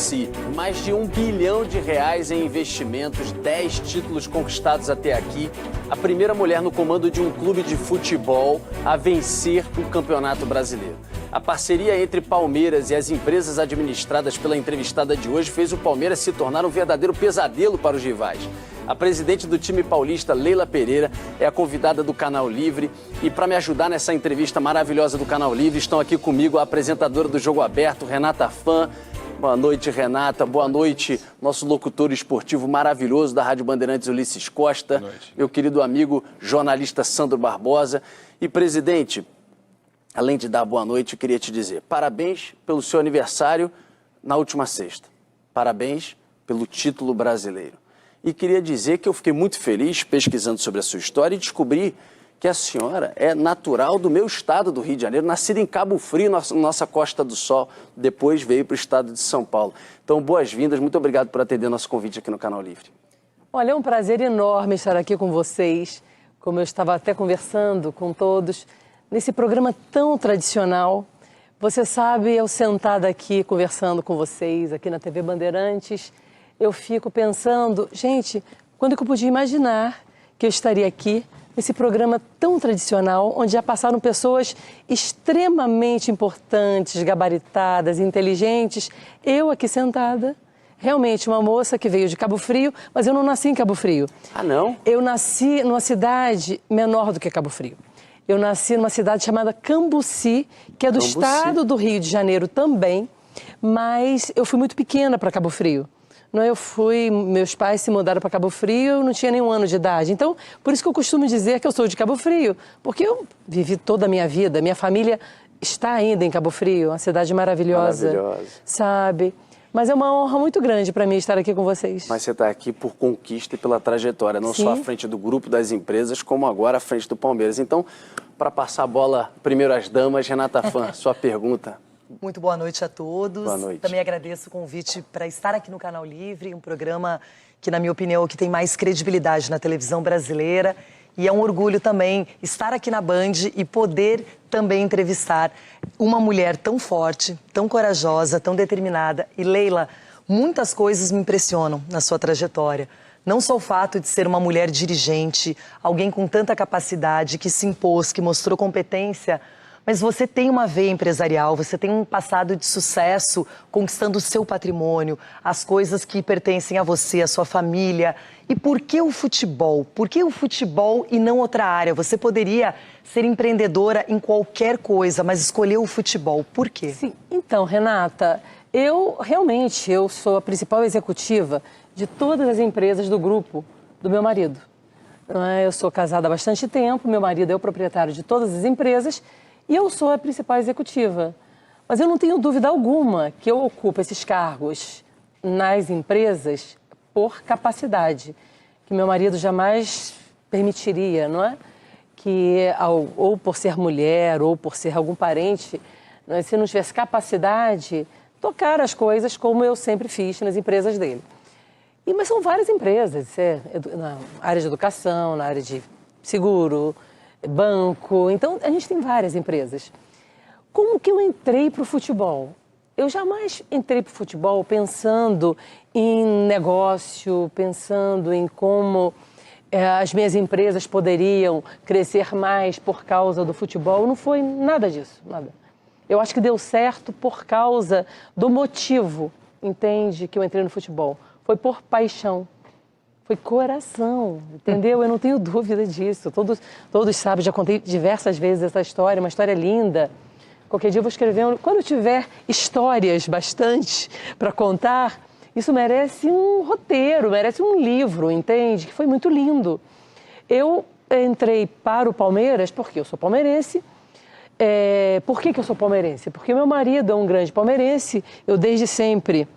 si. Mais de R$1 bilhão em investimentos, 10 títulos conquistados até aqui. A primeira mulher no comando de um clube de futebol a vencer o Campeonato Brasileiro. A parceria entre Palmeiras e as empresas administradas pela entrevistada de hoje fez o Palmeiras se tornar um verdadeiro pesadelo para os rivais. A presidente do time paulista, Leila Pereira, é a convidada do Canal Livre. E para me ajudar nessa entrevista maravilhosa do Canal Livre, estão aqui comigo a apresentadora do Jogo Aberto, Renata Fã. Boa noite, Renata. Boa noite, nosso locutor esportivo maravilhoso da Rádio Bandeirantes, Ulisses Costa. Boa noite. Meu querido amigo, jornalista Sandro Barbosa. E, presidente, além de dar boa noite, eu queria te dizer parabéns pelo seu aniversário na última sexta. Parabéns pelo título brasileiro. E queria dizer que eu fiquei muito feliz pesquisando sobre a sua história e descobri que a senhora é natural do meu estado do Rio de Janeiro, nascida em Cabo Frio, nossa Costa do Sol, depois veio para o estado de São Paulo. Então, boas-vindas, muito obrigado por atender nosso convite aqui no Canal Livre. Olha, é um prazer enorme estar aqui com vocês, como eu estava até conversando com todos, nesse programa tão tradicional. Você sabe, eu sentada aqui conversando com vocês, aqui na TV Bandeirantes, eu fico pensando, gente, quando que eu podia imaginar que eu estaria aqui nesse programa tão tradicional, onde já passaram pessoas extremamente importantes, gabaritadas, inteligentes, eu aqui sentada, realmente uma moça que veio de Cabo Frio, mas eu não nasci em Cabo Frio. Ah, não? Eu nasci numa cidade menor do que Cabo Frio. Eu nasci numa cidade chamada Cambuci, que é do estado do Rio de Janeiro também, mas eu fui muito pequena para Cabo Frio. Meus pais se mudaram para Cabo Frio, eu não tinha nenhum ano de idade. Então, por isso que eu costumo dizer que eu sou de Cabo Frio, porque eu vivi toda a minha vida, minha família está ainda em Cabo Frio, uma cidade maravilhosa, sabe? Mas é uma honra muito grande para mim estar aqui com vocês. Mas você está aqui por conquista e pela trajetória, não só à frente do grupo das empresas, como agora à frente do Palmeiras. Então, para passar a bola primeiro às damas, Renata Fã, sua pergunta. Muito boa noite a todos. Boa noite. Também agradeço o convite para estar aqui no Canal Livre, um programa que, na minha opinião, é o que tem mais credibilidade na televisão brasileira. E é um orgulho também estar aqui na Band e poder também entrevistar uma mulher tão forte, tão corajosa, tão determinada. E, Leila, muitas coisas me impressionam na sua trajetória. Não só o fato de ser uma mulher dirigente, alguém com tanta capacidade, que se impôs, que mostrou competência, mas você tem uma veia empresarial, você tem um passado de sucesso, conquistando o seu patrimônio, as coisas que pertencem a você, a sua família. E por que o futebol? Por que o futebol e não outra área? Você poderia ser empreendedora em qualquer coisa, mas escolheu o futebol. Por quê? Sim, então, Renata, eu sou a principal executiva de todas as empresas do grupo do meu marido. Eu sou casada há bastante tempo, meu marido é o proprietário de todas as empresas, e eu sou a principal executiva. Mas eu não tenho dúvida alguma que eu ocupo esses cargos nas empresas por capacidade, que meu marido jamais permitiria, não é? Que, ou por ser mulher, ou por ser algum parente, se não tivesse capacidade, tocar as coisas como eu sempre fiz nas empresas dele. Mas são várias empresas, na área de educação, na área de seguro, banco, então a gente tem várias empresas. Como que eu entrei para o futebol? Eu jamais entrei para o futebol pensando em negócio, pensando em como as minhas empresas poderiam crescer mais por causa do futebol. Não foi nada disso, nada. Eu acho que deu certo por causa do motivo, entende, que eu entrei no futebol. Foi por paixão. Foi coração, entendeu? Eu não tenho dúvida disso. Todos sabem, já contei diversas vezes essa história, uma história linda. Qualquer dia eu vou escrever. Quando eu tiver histórias bastante para contar, isso merece um roteiro, merece um livro, entende? Que foi muito lindo. Eu entrei para o Palmeiras porque eu sou palmeirense. Por que eu sou palmeirense? Porque meu marido é um grande palmeirense. Eu desde sempre...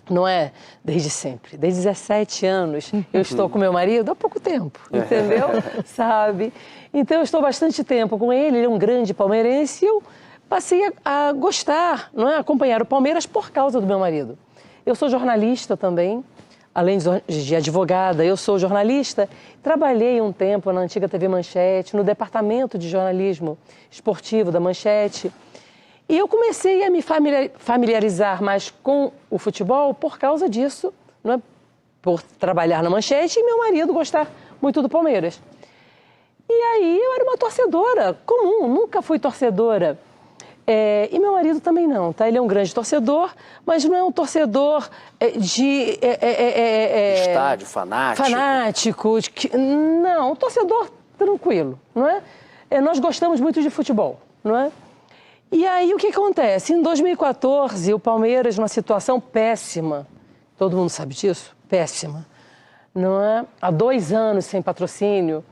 Não é desde sempre, desde 17 anos eu estou com meu marido há pouco tempo, entendeu? Sabe? Então eu estou bastante tempo com ele é um grande palmeirense e eu passei a gostar, não é? Acompanhar o Palmeiras por causa do meu marido. Eu sou jornalista também, além de advogada, eu sou jornalista. Trabalhei um tempo na antiga TV Manchete, no departamento de jornalismo esportivo da Manchete. E eu comecei a me familiarizar mais com o futebol por causa disso, não é? Por trabalhar na Manchete e meu marido gostar muito do Palmeiras. E aí eu era uma torcedora comum, nunca fui torcedora. E meu marido também não, tá? Ele é um grande torcedor, mas não é um torcedor de... Estádio, fanático. Fanático. Não, um torcedor tranquilo, não é? Nós gostamos muito de futebol, não é? E aí o que acontece? Em 2014, o Palmeiras, numa situação péssima, todo mundo sabe disso? Péssima, não é? Há 2 anos sem patrocínio.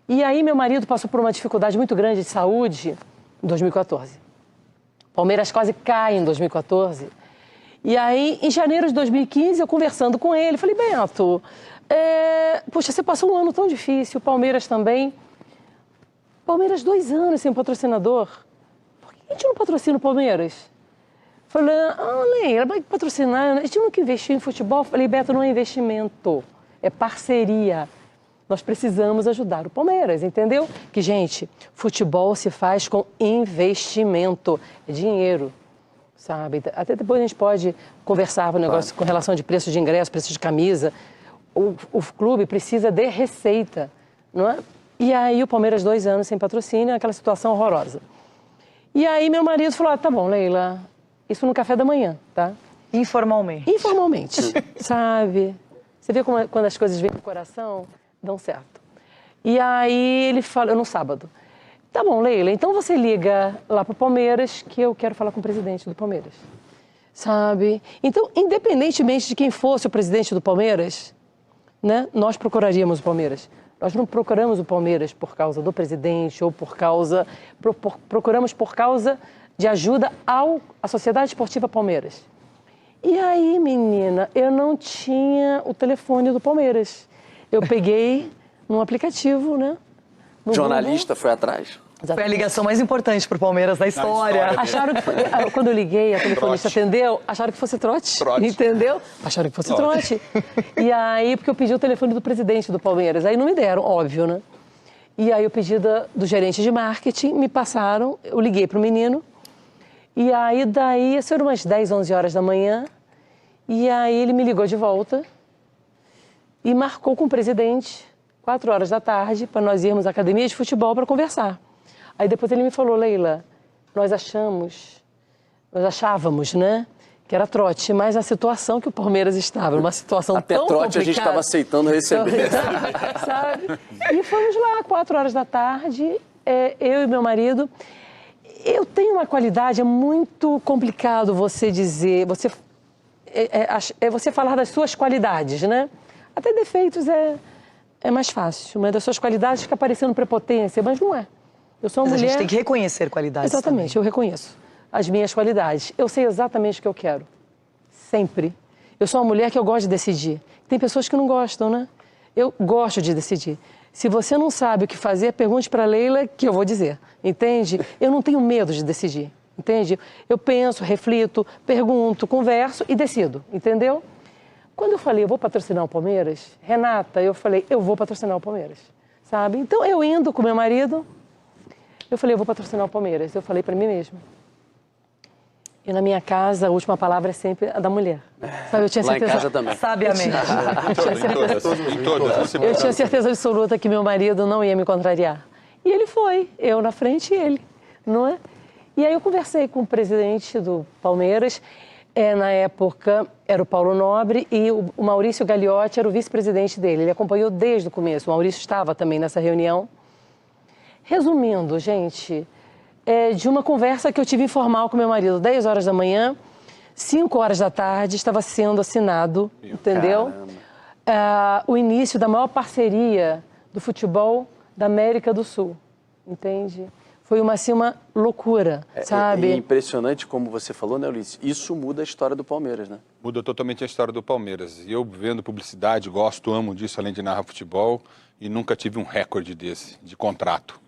E aí meu marido passou por uma dificuldade muito grande de saúde em 2014. Palmeiras quase cai em 2014. E aí, em janeiro de 2015, eu conversando com ele, falei, Beto, poxa, você passou um ano tão difícil, o Palmeiras também. Palmeiras 2 anos sem patrocinador. Por que a gente não patrocina o Palmeiras? Falei, Leila, vai patrocinar, a gente nunca investiu em futebol. Falei, Beto, não é investimento, é parceria. Nós precisamos ajudar o Palmeiras, entendeu? Que, gente, futebol se faz com investimento, é dinheiro, sabe? Até depois a gente pode conversar com o negócio com relação de preço de ingresso, preço de camisa. O clube precisa de receita, não é? E aí o Palmeiras 2 anos sem patrocínio, aquela situação horrorosa. E aí meu marido falou, tá bom, Leila, isso no café da manhã, tá? Informalmente. Informalmente, sabe? Você vê como, quando as coisas vêm do coração, dão certo. E aí ele falou, no sábado, tá bom, Leila, então você liga lá pro Palmeiras que eu quero falar com o presidente do Palmeiras, sabe? Então, independentemente de quem fosse o presidente do Palmeiras, né, nós procuraríamos o Palmeiras. Nós não procuramos o Palmeiras por causa do presidente ou por causa... Procuramos por causa de ajuda à Sociedade Esportiva Palmeiras. E aí, menina, eu não tinha o telefone do Palmeiras. Eu peguei num aplicativo, né? Jornalista foi atrás? Foi a ligação mais importante para o Palmeiras na história. Acharam que foi, quando eu liguei, a telefonista atendeu, acharam que fosse trote. Entendeu? Acharam que fosse trote. E aí, porque eu pedi o telefone do presidente do Palmeiras. Aí não me deram, óbvio, né? E aí eu pedi do gerente de marketing, me passaram, eu liguei para o menino. E aí, daí, isso era umas 10, 11 horas da manhã. E aí ele me ligou de volta e marcou com o presidente, 4 horas da tarde, para nós irmos à academia de futebol para conversar. Aí depois ele me falou, Leila, nós achávamos, né, que era trote, mas a situação que o Palmeiras estava, uma situação até tão trote complicada. A gente estava aceitando receber. Sabe? E fomos lá, 4 horas da tarde, eu e meu marido. Eu tenho uma qualidade, é muito complicado você dizer, você falar das suas qualidades, né? Até defeitos é mais fácil, mas das suas qualidades fica parecendo prepotência, mas não é. Eu sou uma mulher... a gente tem que reconhecer qualidades. Exatamente, também. eu reconheço as minhas qualidades. Eu sei exatamente o que eu quero, sempre. Eu sou uma mulher que eu gosto de decidir. Tem pessoas que não gostam, né? Eu gosto de decidir. Se você não sabe o que fazer, pergunte para a Leila que eu vou dizer, entende? Eu não tenho medo de decidir, entende? Eu penso, reflito, pergunto, converso e decido, entendeu? Quando eu falei, eu vou patrocinar o Palmeiras, Renata, eu falei, eu vou patrocinar o Palmeiras, sabe? Então, eu indo com meu marido, eu falei, eu vou patrocinar o Palmeiras. Eu falei para mim mesma. E na minha casa, a última palavra é sempre a da mulher. Sabe, eu tinha certeza... Lá em casa também. Sabiamente. Eu tinha certeza absoluta que meu marido não ia me contrariar. E ele foi, eu na frente e ele, não é? E aí eu conversei com o presidente do Palmeiras, na época era o Paulo Nobre e o Maurício Gagliotti era o vice-presidente dele. Ele acompanhou desde o começo, o Maurício estava também nessa reunião. Resumindo, gente, de uma conversa que eu tive informal com meu marido, 10 horas da manhã, 5 horas da tarde, estava sendo assinado, entendeu? O início da maior parceria do futebol da América do Sul, entende? Foi uma loucura, sabe? É impressionante como você falou, né, Ulisses? Isso muda a história do Palmeiras, né? Muda totalmente a história do Palmeiras. E eu vendo publicidade, gosto, amo disso, além de narrar futebol, e nunca tive um recorde desse, de contrato.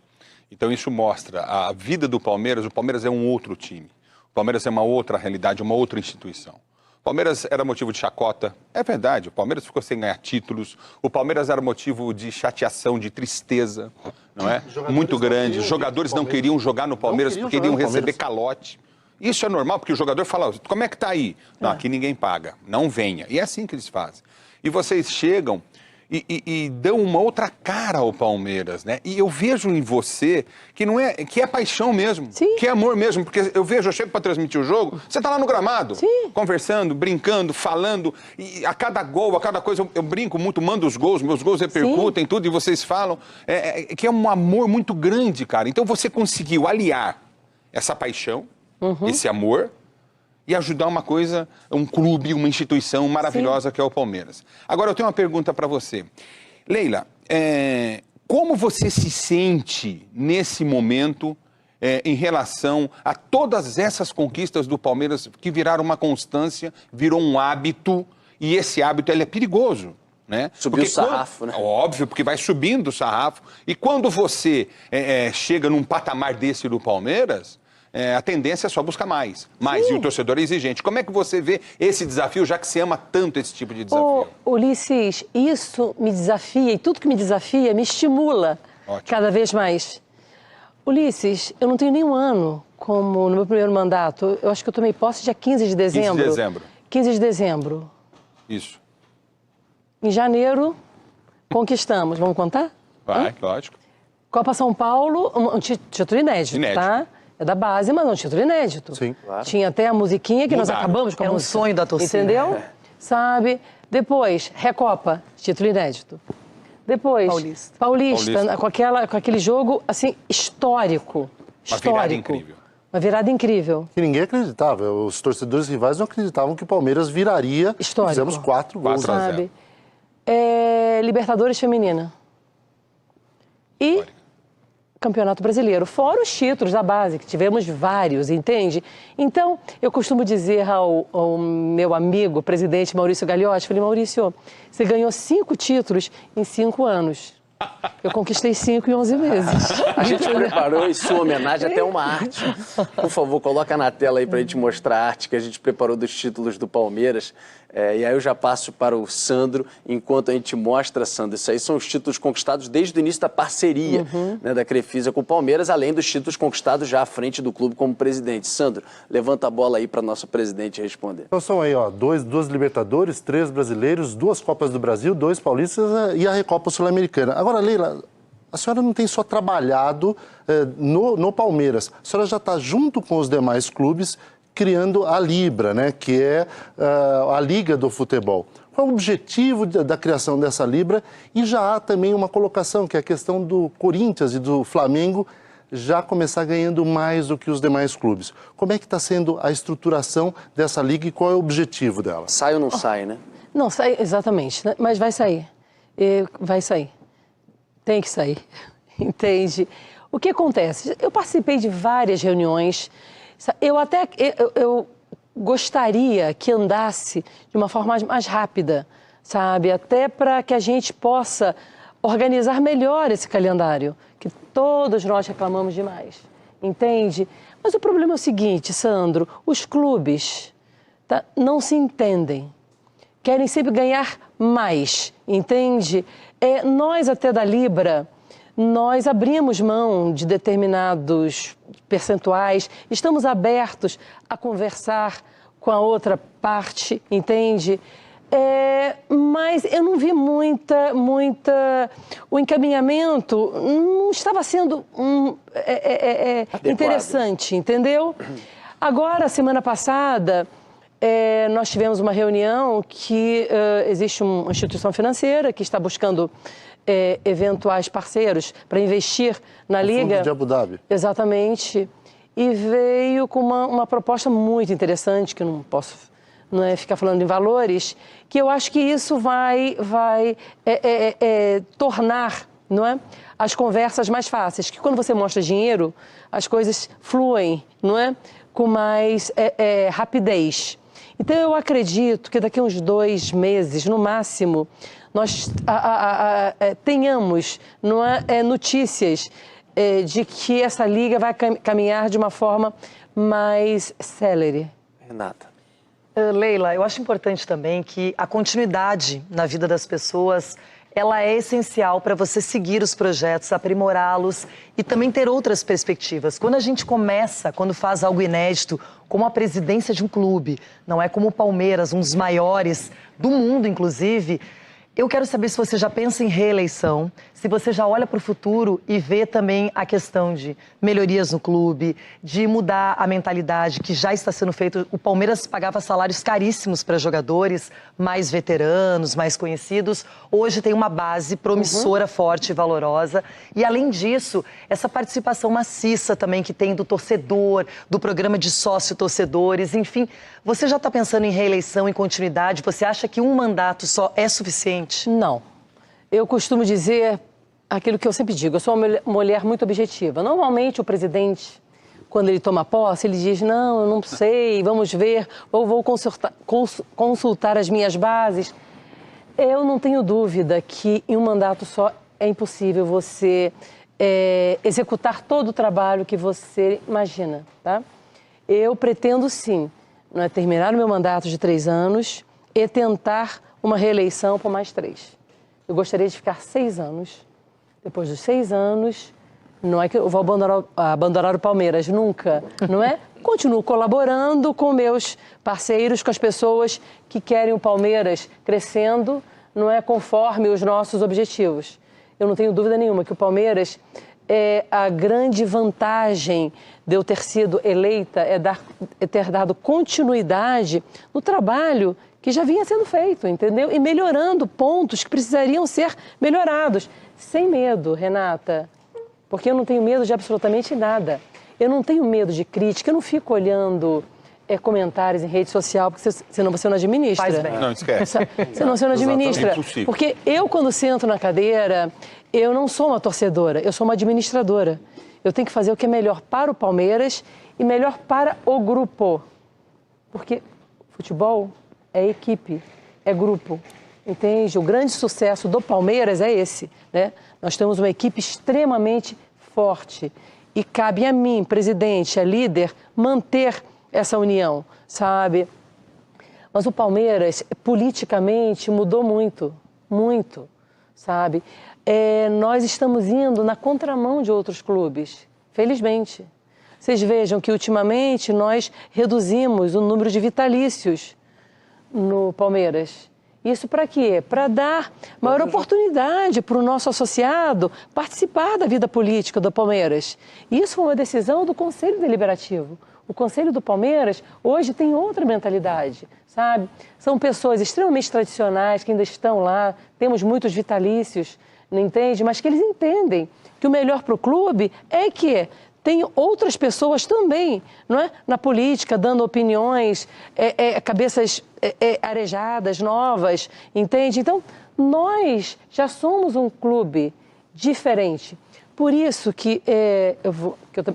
Então isso mostra a vida do Palmeiras. O Palmeiras é um outro time. O Palmeiras é uma outra realidade, uma outra instituição. O Palmeiras era motivo de chacota, é verdade, o Palmeiras ficou sem ganhar títulos, o Palmeiras era motivo de chateação, de tristeza, não é? Muito grande. Os jogadores não queriam jogar no Palmeiras porque queriam receber calote. Isso é normal, porque o jogador fala, como é que tá aí? Não, aqui ninguém paga, não venha. E é assim que eles fazem. E vocês chegam e dão uma outra cara ao Palmeiras, né? E eu vejo em você que é paixão mesmo, Sim. que é amor mesmo, porque eu chego para transmitir o jogo, você tá lá no gramado, Sim. conversando, brincando, falando, e a cada gol, a cada coisa, eu brinco muito, mando os gols, meus gols repercutem, Sim. tudo, e vocês falam, que é um amor muito grande, cara. Então você conseguiu aliar essa paixão, esse amor, e ajudar uma coisa, um clube, uma instituição maravilhosa que é o Palmeiras. Agora, eu tenho uma pergunta para você. Leila, como você se sente nesse momento em relação a todas essas conquistas do Palmeiras que viraram uma constância, virou um hábito, e esse hábito ele é perigoso, né? Subiu o sarrafo, né? Óbvio, porque vai subindo o sarrafo. E quando você chega num patamar desse do Palmeiras, a tendência é só buscar mais. E o torcedor é exigente. Como é que você vê esse desafio, já que você ama tanto esse tipo de desafio? Ulisses, isso me desafia, e tudo que me desafia me estimula cada vez mais. Ulisses, eu não tenho nenhum ano como no meu primeiro mandato. Eu acho que eu tomei posse dia 15 de dezembro. 15 de dezembro. 15 de dezembro. Isso. Em janeiro, conquistamos. Vamos contar? Vai, lógico. Copa São Paulo, um título inédito, tá? É da base, mas é um título inédito. Sim, claro. Tinha até a musiquinha que nós acabamos com a música. É um sonho da torcida. Entendeu? Sabe? Depois, Recopa, título inédito. Depois, Paulista. Com aquele jogo, assim, histórico. Uma virada incrível. Uma virada incrível. Que ninguém acreditava. Os torcedores rivais não acreditavam que o Palmeiras viraria. Histórico. Fizemos 4 gols. 4 a 0. Sabe? Libertadores feminina. E Histórico. Campeonato Brasileiro, fora os títulos da base, que tivemos vários, entende? Então, eu costumo dizer ao meu amigo, presidente Maurício Gagliotti, falei, Maurício, você ganhou 5 títulos em 5 anos. Eu conquistei 5 em 11 meses. A gente preparou em sua homenagem até uma arte. Por favor, coloca na tela aí pra gente mostrar a arte que a gente preparou dos títulos do Palmeiras. E aí eu já passo para o Sandro, enquanto a gente mostra, Sandro, isso aí são os títulos conquistados desde o início da parceria da Crefisa com o Palmeiras, além dos títulos conquistados já à frente do clube como presidente. Sandro, levanta a bola aí para nossa presidente responder. Então são aí, ó, 2 Libertadores, 3 brasileiros, 2 Copas do Brasil, 2 paulistas e a Recopa Sul-Americana. Agora, Leila, a senhora não tem só trabalhado no Palmeiras, a senhora já está junto com os demais clubes criando a Libra, né, que é a Liga do Futebol. Qual é o objetivo da criação dessa Libra? E já há também uma colocação, que é a questão do Corinthians e do Flamengo já começar ganhando mais do que os demais clubes. Como é que está sendo a estruturação dessa Liga e qual é o objetivo dela? Sai ou não sai, né? Não, sai, exatamente, né? Mas vai sair. Vai sair. Tem que sair. Entende? O que acontece? Eu participei de várias reuniões. Eu gostaria que andasse de uma forma mais rápida, sabe? Até para que a gente possa organizar melhor esse calendário, que todos nós reclamamos demais, entende? Mas o problema é o seguinte, Sandro, os clubes não se entendem, querem sempre ganhar mais, entende? Nós até da Libra, nós abrimos mão de determinados percentuais, estamos abertos a conversar com a outra parte, entende? Mas eu não vi o encaminhamento não estava sendo interessante, entendeu? Agora, semana passada, nós tivemos uma reunião que existe uma instituição financeira que está buscando eventuais parceiros para investir na Liga. Fundo de Abu Dhabi. Exatamente. E veio com uma proposta muito interessante, que eu não posso ficar falando em valores, que eu acho que isso vai tornar, não é, as conversas mais fáceis. Que quando você mostra dinheiro, as coisas fluem, não é, com mais rapidez. Então, eu acredito que daqui a uns 2 meses, no máximo, nós tenhamos notícias de que essa liga vai caminhar de uma forma mais célere. Renata. Leila, eu acho importante também que a continuidade na vida das pessoas ela é essencial para você seguir os projetos, aprimorá-los e também ter outras perspectivas. Quando a gente começa, quando faz algo inédito, como a presidência de um clube, não é como o Palmeiras, um dos maiores do mundo, inclusive, eu quero saber se você já pensa em reeleição, se você já olha para o futuro e vê também a questão de melhorias no clube, de mudar a mentalidade que já está sendo feito. O Palmeiras pagava salários caríssimos para jogadores mais veteranos, mais conhecidos. Hoje tem uma base promissora, forte e valorosa. E, além disso, essa participação maciça também que tem do torcedor, do programa de sócio-torcedores, enfim. Você já está pensando em reeleição, em continuidade? Você acha que um mandato só é suficiente? Não. Eu costumo dizer aquilo que eu sempre digo, eu sou uma mulher muito objetiva. Normalmente o presidente, quando ele toma posse, ele diz, não, eu não sei, vamos ver, ou vou consultar as minhas bases. Eu não tenho dúvida que em um mandato só é impossível você executar todo o trabalho que você imagina, tá? Eu pretendo sim, terminar o meu mandato de 3 anos e tentar uma reeleição por mais 3. Eu gostaria de ficar 6 anos. Depois dos 6 anos, não é que eu vou abandonar o Palmeiras, nunca, não é? Continuo colaborando com meus parceiros, com as pessoas que querem o Palmeiras crescendo, não é, conforme os nossos objetivos. Eu não tenho dúvida nenhuma que o Palmeiras, a grande vantagem de eu ter sido eleita é ter dado continuidade no trabalho que já vinha sendo feito, entendeu? E melhorando pontos que precisariam ser melhorados. Sem medo, Renata, porque eu não tenho medo de absolutamente nada. Eu não tenho medo de crítica, eu não fico olhando comentários em rede social, porque senão você não administra. Faz bem. Não, esquece. Senão você não administra. É impossível. Porque eu, quando sento na cadeira, eu não sou uma torcedora, eu sou uma administradora. Eu tenho que fazer o que é melhor para o Palmeiras e melhor para o grupo. Porque futebol é equipe, é grupo, entende? O grande sucesso do Palmeiras é esse, né? Nós temos uma equipe extremamente forte e cabe a mim, presidente, a líder, manter essa união, sabe? Mas o Palmeiras, politicamente, mudou muito, muito, sabe? Nós estamos indo na contramão de outros clubes, felizmente. Vocês vejam que, ultimamente, nós reduzimos o número de vitalícios no Palmeiras. Isso para quê? Para dar maior oportunidade para o nosso associado participar da vida política do Palmeiras. Isso foi uma decisão do Conselho Deliberativo. O Conselho do Palmeiras hoje tem outra mentalidade, sabe? São pessoas extremamente tradicionais que ainda estão lá, temos muitos vitalícios, não entende? Mas que eles entendem que o melhor para o clube é que tem outras pessoas também, não é? Na política, dando opiniões, cabeças arejadas, novas, entende? Então, nós já somos um clube diferente. Por isso que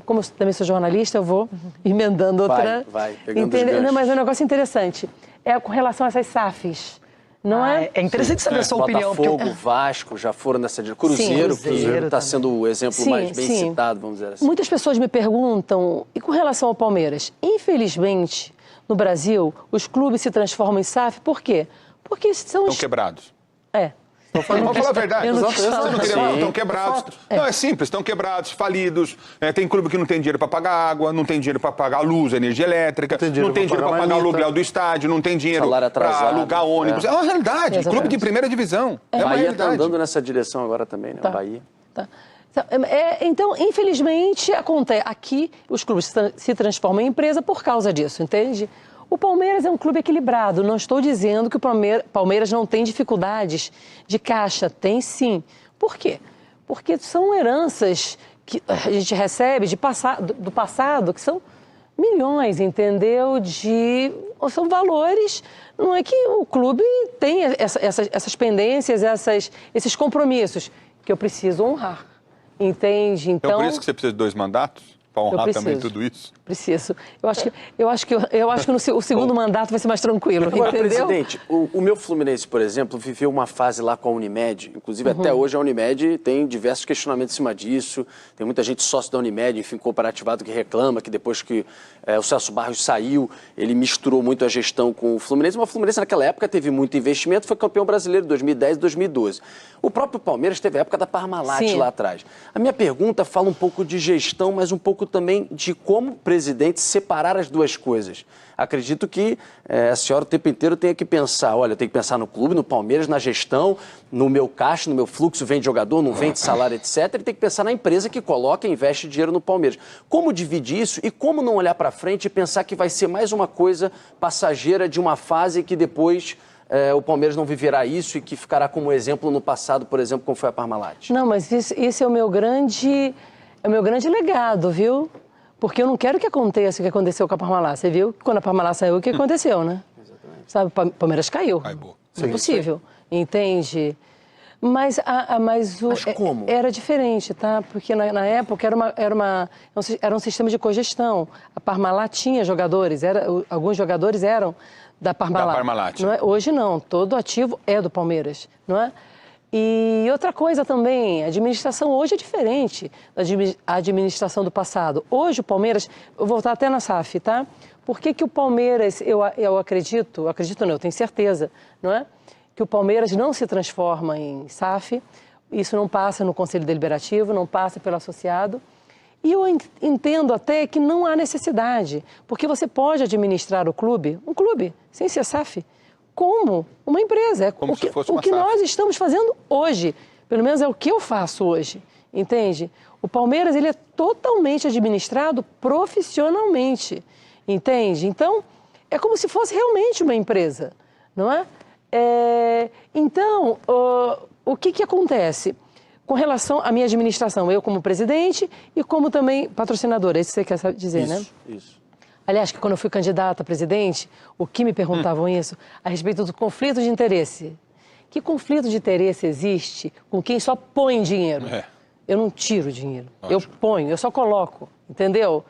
como eu também sou jornalista, eu vou emendando outra. Vai, pegando os ganchos. Não, mas é um negócio interessante. Com relação a essas SAFs. Não é? É interessante saber a sua opinião. Botafogo, Vasco já foram nessa direção. Cruzeiro, que está sendo o exemplo mais bem citado, vamos dizer assim. Muitas pessoas me perguntam, e com relação ao Palmeiras? Infelizmente, no Brasil, os clubes se transformam em SAF, por quê? Porque estão quebrados. Vamos falar a verdade. Estão quebrados. Não, é simples, estão quebrados, falidos. Tem clube que não tem dinheiro para pagar água, não tem dinheiro para pagar a luz, a energia elétrica, não tem dinheiro para pagar o aluguel do estádio, não tem dinheiro para alugar ônibus. É uma realidade. Exatamente. Clube de primeira divisão. É uma Bahia realidade. está andando nessa direção agora também, né? Bahia. Então, infelizmente, acontece. Aqui, os clubes se transformam em empresa por causa disso, entende? O Palmeiras é um clube equilibrado. Não estou dizendo que o Palmeiras não tem dificuldades de caixa. Tem sim. Por quê? Porque são heranças que a gente recebe do passado, que são milhões, entendeu? São valores. Não é que o clube tem essas pendências, esses compromissos que eu preciso honrar. Entende? Então, por isso que você precisa de 2 mandatos? Para honrar também tudo isso? Preciso. Eu acho que o segundo mandato vai ser mais tranquilo, Agora, entendeu? presidente, o meu Fluminense, por exemplo, viveu uma fase lá com a Unimed. Inclusive, até hoje, a Unimed tem diversos questionamentos em cima disso. Tem muita gente sócio da Unimed, enfim, cooperativado, que reclama que depois que o Celso Barros saiu, ele misturou muito a gestão com o Fluminense. Mas o Fluminense, naquela época, teve muito investimento, foi campeão brasileiro em 2010 e 2012. O próprio Palmeiras teve a época da Parmalat lá atrás. A minha pergunta fala um pouco de gestão, mas um pouco também de como presidente separar as duas coisas. Acredito que a senhora o tempo inteiro tenha que pensar, olha, eu tenho que pensar no clube, no Palmeiras, na gestão, no meu caixa, no meu fluxo, vende jogador, não vende salário, etc. Ele tem que pensar na empresa que coloca e investe dinheiro no Palmeiras. Como dividir isso e como não olhar para frente e pensar que vai ser mais uma coisa passageira de uma fase que depois o Palmeiras não viverá isso e que ficará como exemplo no passado, por exemplo, como foi a Parmalat? Não, mas esse é o meu grande legado, viu? Porque eu não quero que aconteça o que aconteceu com a Parmalat. Você viu que quando a Parmalat saiu, o que aconteceu, né? Exatamente. Sabe, o Palmeiras caiu. Não é possível, entende? Mas como? Era diferente, tá? Porque na época era um sistema de cogestão. A Parmalat tinha jogadores, alguns jogadores eram da Parmalat. Da Parmalat. Não é? Hoje não, todo ativo é do Palmeiras, não é? E outra coisa também, a administração hoje é diferente da administração do passado. Hoje o Palmeiras, eu vou voltar até na SAF, tá? Por que o Palmeiras, eu acredito não, eu tenho certeza, não é? Que o Palmeiras não se transforma em SAF, isso não passa no Conselho Deliberativo, não passa pelo associado. E eu entendo até que não há necessidade, porque você pode administrar um clube sem ser SAF, como uma empresa. É como o se que, fosse uma o que SAF. nós estamos fazendo hoje. Pelo menos é o que eu faço hoje, entende? O Palmeiras, ele é totalmente administrado profissionalmente, entende? Então, é como se fosse realmente uma empresa, não é? Então, o que acontece? Com relação à minha administração, eu como presidente e como também patrocinadora, é isso que você quer dizer, né? Isso. Aliás, que quando eu fui candidata a presidente, o que me perguntavam isso? A respeito do conflito de interesse. Que conflito de interesse existe com quem só põe dinheiro? Eu não tiro dinheiro, eu ponho, eu só coloco, entendeu?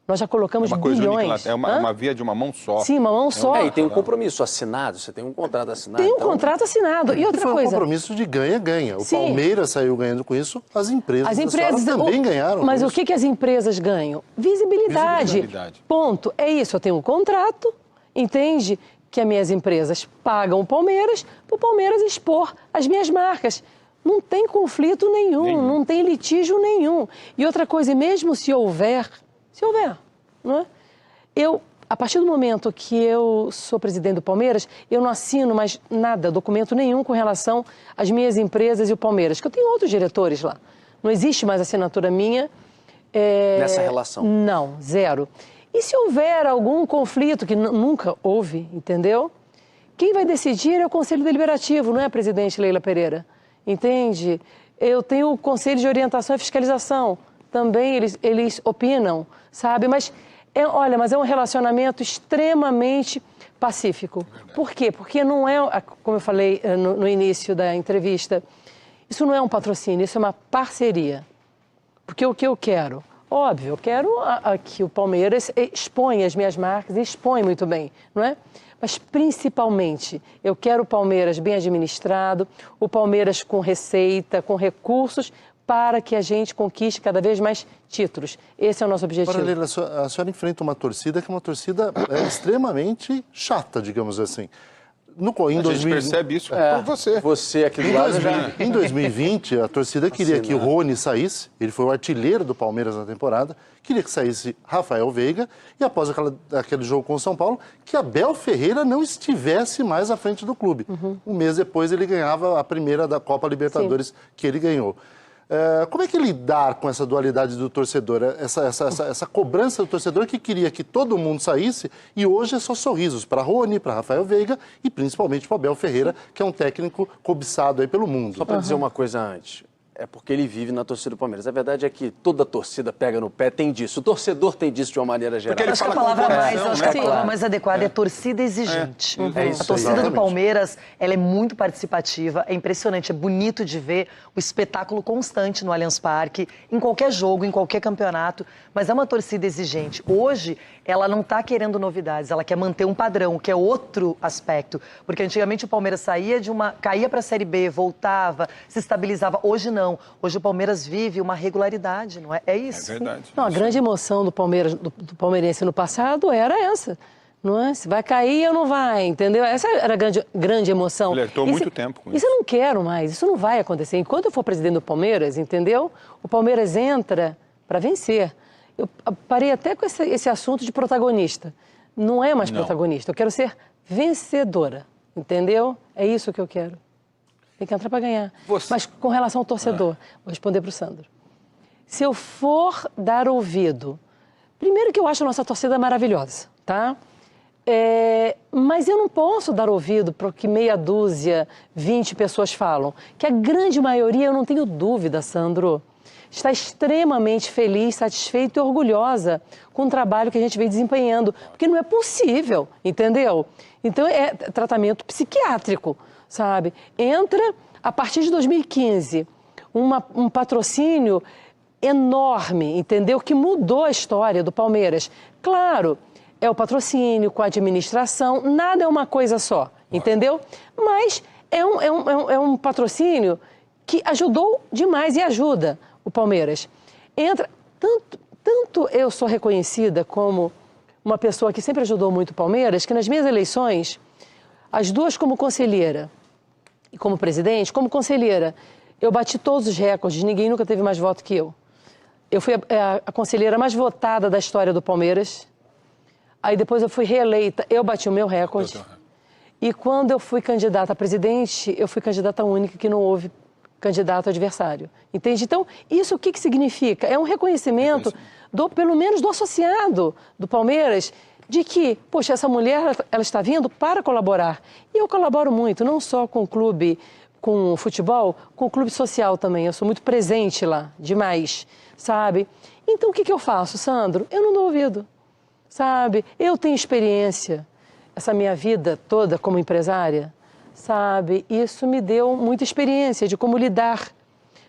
Nós já colocamos bilhões. Única, é uma via de uma mão só. Sim, uma mão só. E tem um compromisso assinado, você tem um contrato assinado. Tem um contrato assinado. E outra foi coisa... um compromisso de ganha-ganha. O Sim. Palmeiras saiu ganhando com isso, as empresas também ganharam. Mas com o que as empresas ganham? Visibilidade. Ponto. É isso, eu tenho um contrato, entende? Que as minhas empresas pagam o Palmeiras para o Palmeiras expor as minhas marcas. Não tem conflito nenhum, não tem litígio nenhum. E outra coisa, mesmo se houver, não é? A partir do momento que eu sou presidente do Palmeiras, eu não assino mais nada, documento nenhum com relação às minhas empresas e o Palmeiras, que eu tenho outros diretores lá. Não existe mais assinatura minha. Nessa relação? Não, zero. E se houver algum conflito, que nunca houve, entendeu? Quem vai decidir é o Conselho Deliberativo, não é a presidente Leila Pereira, entende? Eu tenho o Conselho de Orientação e Fiscalização, também eles opinam, sabe? Mas é um relacionamento extremamente pacífico. Por quê? Porque não é, como eu falei no início da entrevista, isso não é um patrocínio, isso é uma parceria. Porque o que eu quero? Óbvio, eu quero que o Palmeiras exponha as minhas marcas e expõe muito bem, não é? Mas, principalmente, eu quero o Palmeiras bem administrado, o Palmeiras com receita, com recursos, para que a gente conquiste cada vez mais títulos. Esse é o nosso objetivo. Agora, Leila, a senhora enfrenta uma torcida que é uma torcida extremamente chata, digamos assim. A gente percebe isso por você. Você aqui do lado Em 2020, a torcida queria que o Rony saísse, ele foi o artilheiro do Palmeiras na temporada, queria que saísse Rafael Veiga, e após aquele jogo com o São Paulo, que Abel Ferreira não estivesse mais à frente do clube. Um mês depois ele ganhava a primeira da Copa Libertadores que ele ganhou. Como é que lidar com essa dualidade do torcedor, essa cobrança do torcedor que queria que todo mundo saísse e hoje é só sorrisos para Rony, para Rafael Veiga e principalmente para Abel Ferreira, que é um técnico cobiçado aí pelo mundo? Só para dizer uma coisa antes. é porque ele vive na torcida do Palmeiras. A verdade é que toda torcida pega no pé, tem disso. O torcedor tem disso de uma maneira geral. Acho que a palavra mais adequada é torcida exigente. A torcida do Palmeiras, ela é muito participativa, é impressionante, é bonito de ver o espetáculo constante no Allianz Parque, em qualquer jogo, em qualquer campeonato, mas é uma torcida exigente. Hoje, ela não está querendo novidades, ela quer manter um padrão, que é outro aspecto. Porque antigamente o Palmeiras caía para a Série B, voltava, se estabilizava. Hoje não. Hoje o Palmeiras vive uma regularidade, não é? É isso. É verdade. Não, a grande emoção do Palmeiras, do palmeirense no passado era essa, não é? Se vai cair ou não vai, entendeu? Essa era a grande emoção. Alertou muito tempo com isso. Isso eu não quero mais, isso não vai acontecer. Enquanto eu for presidente do Palmeiras, entendeu? O Palmeiras entra para vencer. Eu parei até com esse assunto de protagonista. Não é mais protagonista, eu quero ser vencedora, entendeu? É isso que eu quero. Tem que entrar para ganhar. Mas com relação ao torcedor, vou responder para o Sandro. Se eu for dar ouvido, primeiro que eu acho a nossa torcida maravilhosa, tá? Mas eu não posso dar ouvido para o que meia dúzia, 20 pessoas falam. Que a grande maioria, eu não tenho dúvida, Sandro, está extremamente feliz, satisfeita e orgulhosa com o trabalho que a gente vem desempenhando. Porque não é possível, entendeu? Então, é tratamento psiquiátrico, sabe? Entra, a partir de 2015, um patrocínio enorme, entendeu? Que mudou a história do Palmeiras. Claro, é o patrocínio com a administração, nada é uma coisa só, entendeu? Mas é um patrocínio que ajudou demais e ajuda o Palmeiras. Entra, tanto eu sou reconhecida como uma pessoa que sempre ajudou muito o Palmeiras, que nas minhas eleições, as duas como conselheira e como presidente, como conselheira, eu bati todos os recordes, ninguém nunca teve mais voto que eu. Eu fui a conselheira mais votada da história do Palmeiras. Aí depois eu fui reeleita, eu bati o meu recorde. E quando eu fui candidata a presidente, eu fui candidata única, que não houve candidato adversário. Entende? Então, isso o que significa? É um reconhecimento, pelo menos do associado do Palmeiras, de que, poxa, essa mulher, ela está vindo para colaborar. E eu colaboro muito, não só com o clube, com o futebol, com o clube social também. Eu sou muito presente lá, demais, sabe? Então, o que eu faço, Sandro? Eu não dou ouvido, sabe? Eu tenho experiência, essa minha vida toda como empresária, sabe? Isso me deu muita experiência de como lidar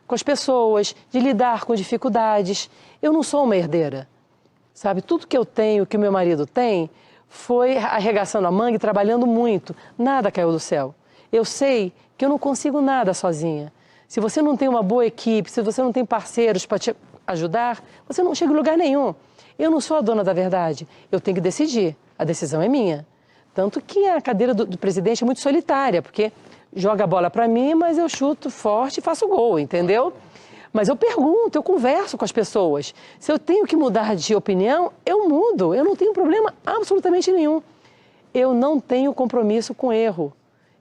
com as pessoas, de lidar com dificuldades. Eu não sou uma herdeira, sabe? Tudo que eu tenho, que o meu marido tem, foi arregaçando a manga e trabalhando muito. Nada caiu do céu. Eu sei que eu não consigo nada sozinha. Se você não tem uma boa equipe, se você não tem parceiros para te ajudar, você não chega em lugar nenhum. Eu não sou a dona da verdade. Eu tenho que decidir. A decisão é minha. Tanto que a cadeira do presidente é muito solitária, porque joga a bola para mim, mas eu chuto forte e faço gol, entendeu? Mas eu pergunto, eu converso com as pessoas. Se eu tenho que mudar de opinião, eu mudo. Eu não tenho problema absolutamente nenhum. Eu não tenho compromisso com erro.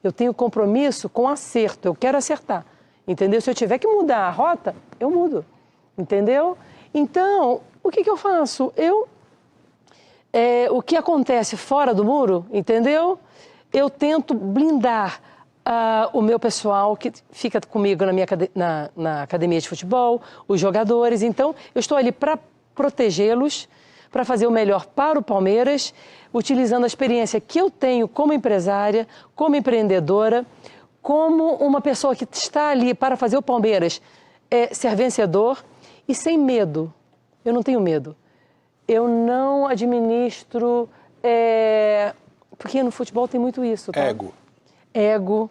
Eu tenho compromisso com acerto. Eu quero acertar, entendeu? Se eu tiver que mudar a rota, eu mudo, entendeu? Então, o que eu faço? O que acontece fora do muro, entendeu? Eu tento blindar o meu pessoal que fica comigo na academia de futebol, os jogadores. Então, eu estou ali para protegê-los, para fazer o melhor para o Palmeiras, utilizando a experiência que eu tenho como empresária, como empreendedora, como uma pessoa que está ali para fazer o Palmeiras ser vencedor e sem medo. Eu não tenho medo. Eu não administro, porque no futebol tem muito isso, tá? Ego.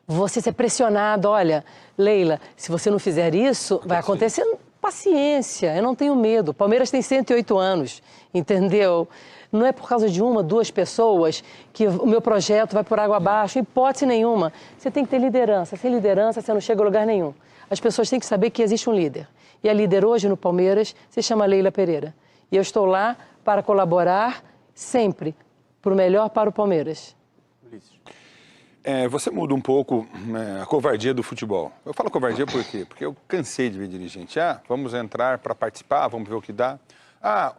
Você ser pressionado, olha, Leila, se você não fizer isso, vai acontecer. Paciência, eu não tenho medo. O Palmeiras tem 108 anos, entendeu? Não é por causa de uma, duas pessoas que o meu projeto vai por água abaixo, hipótese nenhuma. Você tem que ter liderança. Sem liderança, você não chega a lugar nenhum. As pessoas têm que saber que existe um líder. E a líder hoje no Palmeiras se chama Leila Pereira. E eu estou lá para colaborar sempre para o melhor para o Palmeiras. Você muda um pouco a covardia do futebol. Eu falo covardia por quê? Porque eu cansei de ver dirigente. Vamos entrar para participar, vamos ver o que dá.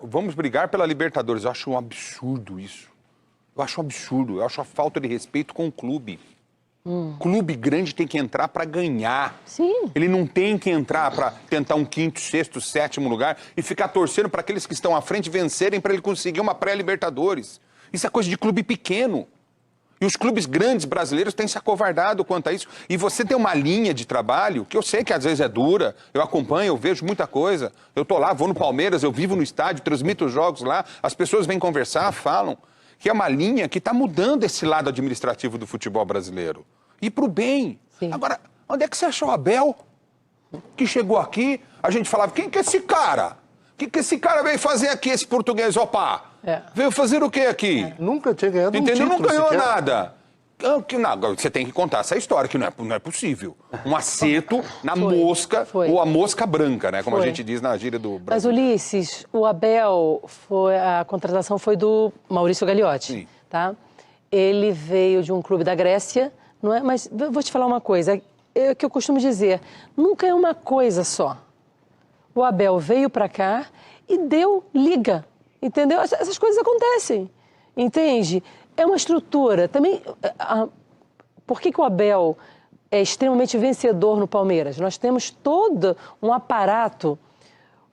Vamos brigar pela Libertadores. Eu acho um absurdo isso. Eu acho um absurdo. Eu acho a falta de respeito com o clube. Clube grande tem que entrar para ganhar. Sim. Ele não tem que entrar para tentar um 5º, 6º, 7º lugar e ficar torcendo para aqueles que estão à frente vencerem para ele conseguir uma pré-Libertadores. Isso é coisa de clube pequeno. E os clubes grandes brasileiros têm se acovardado quanto a isso. E você tem uma linha de trabalho, que eu sei que às vezes é dura, eu acompanho, eu vejo muita coisa. Eu tô lá, vou no Palmeiras, eu vivo no estádio, transmito os jogos lá, as pessoas vêm conversar, falam. Que é uma linha que está mudando esse lado administrativo do futebol brasileiro. E para o bem. Sim. Agora, onde é que você achou o Abel? Que chegou aqui, a gente falava, quem que é esse cara? O que esse cara veio fazer aqui, esse português? Opa! Veio fazer o quê aqui? Nunca tinha ganhado Entendeu? um título. Não ganhou sequer. nada. Agora, você tem que contar essa história, que não é possível. Um acerto na mosca, ou a mosca branca, né? Como a gente diz na gíria do Mas, Brasil. Ulisses, o Abel, a contratação foi do Maurício Gagliotti, Sim. tá? Ele veio de um clube da Grécia, não é? Mas vou te falar uma coisa, é o que eu costumo dizer, nunca é uma coisa só. O Abel veio para cá e deu liga, entendeu? Essas coisas acontecem, entende? É uma estrutura. Também, por que o Abel é extremamente vencedor no Palmeiras? Nós temos todo um aparato.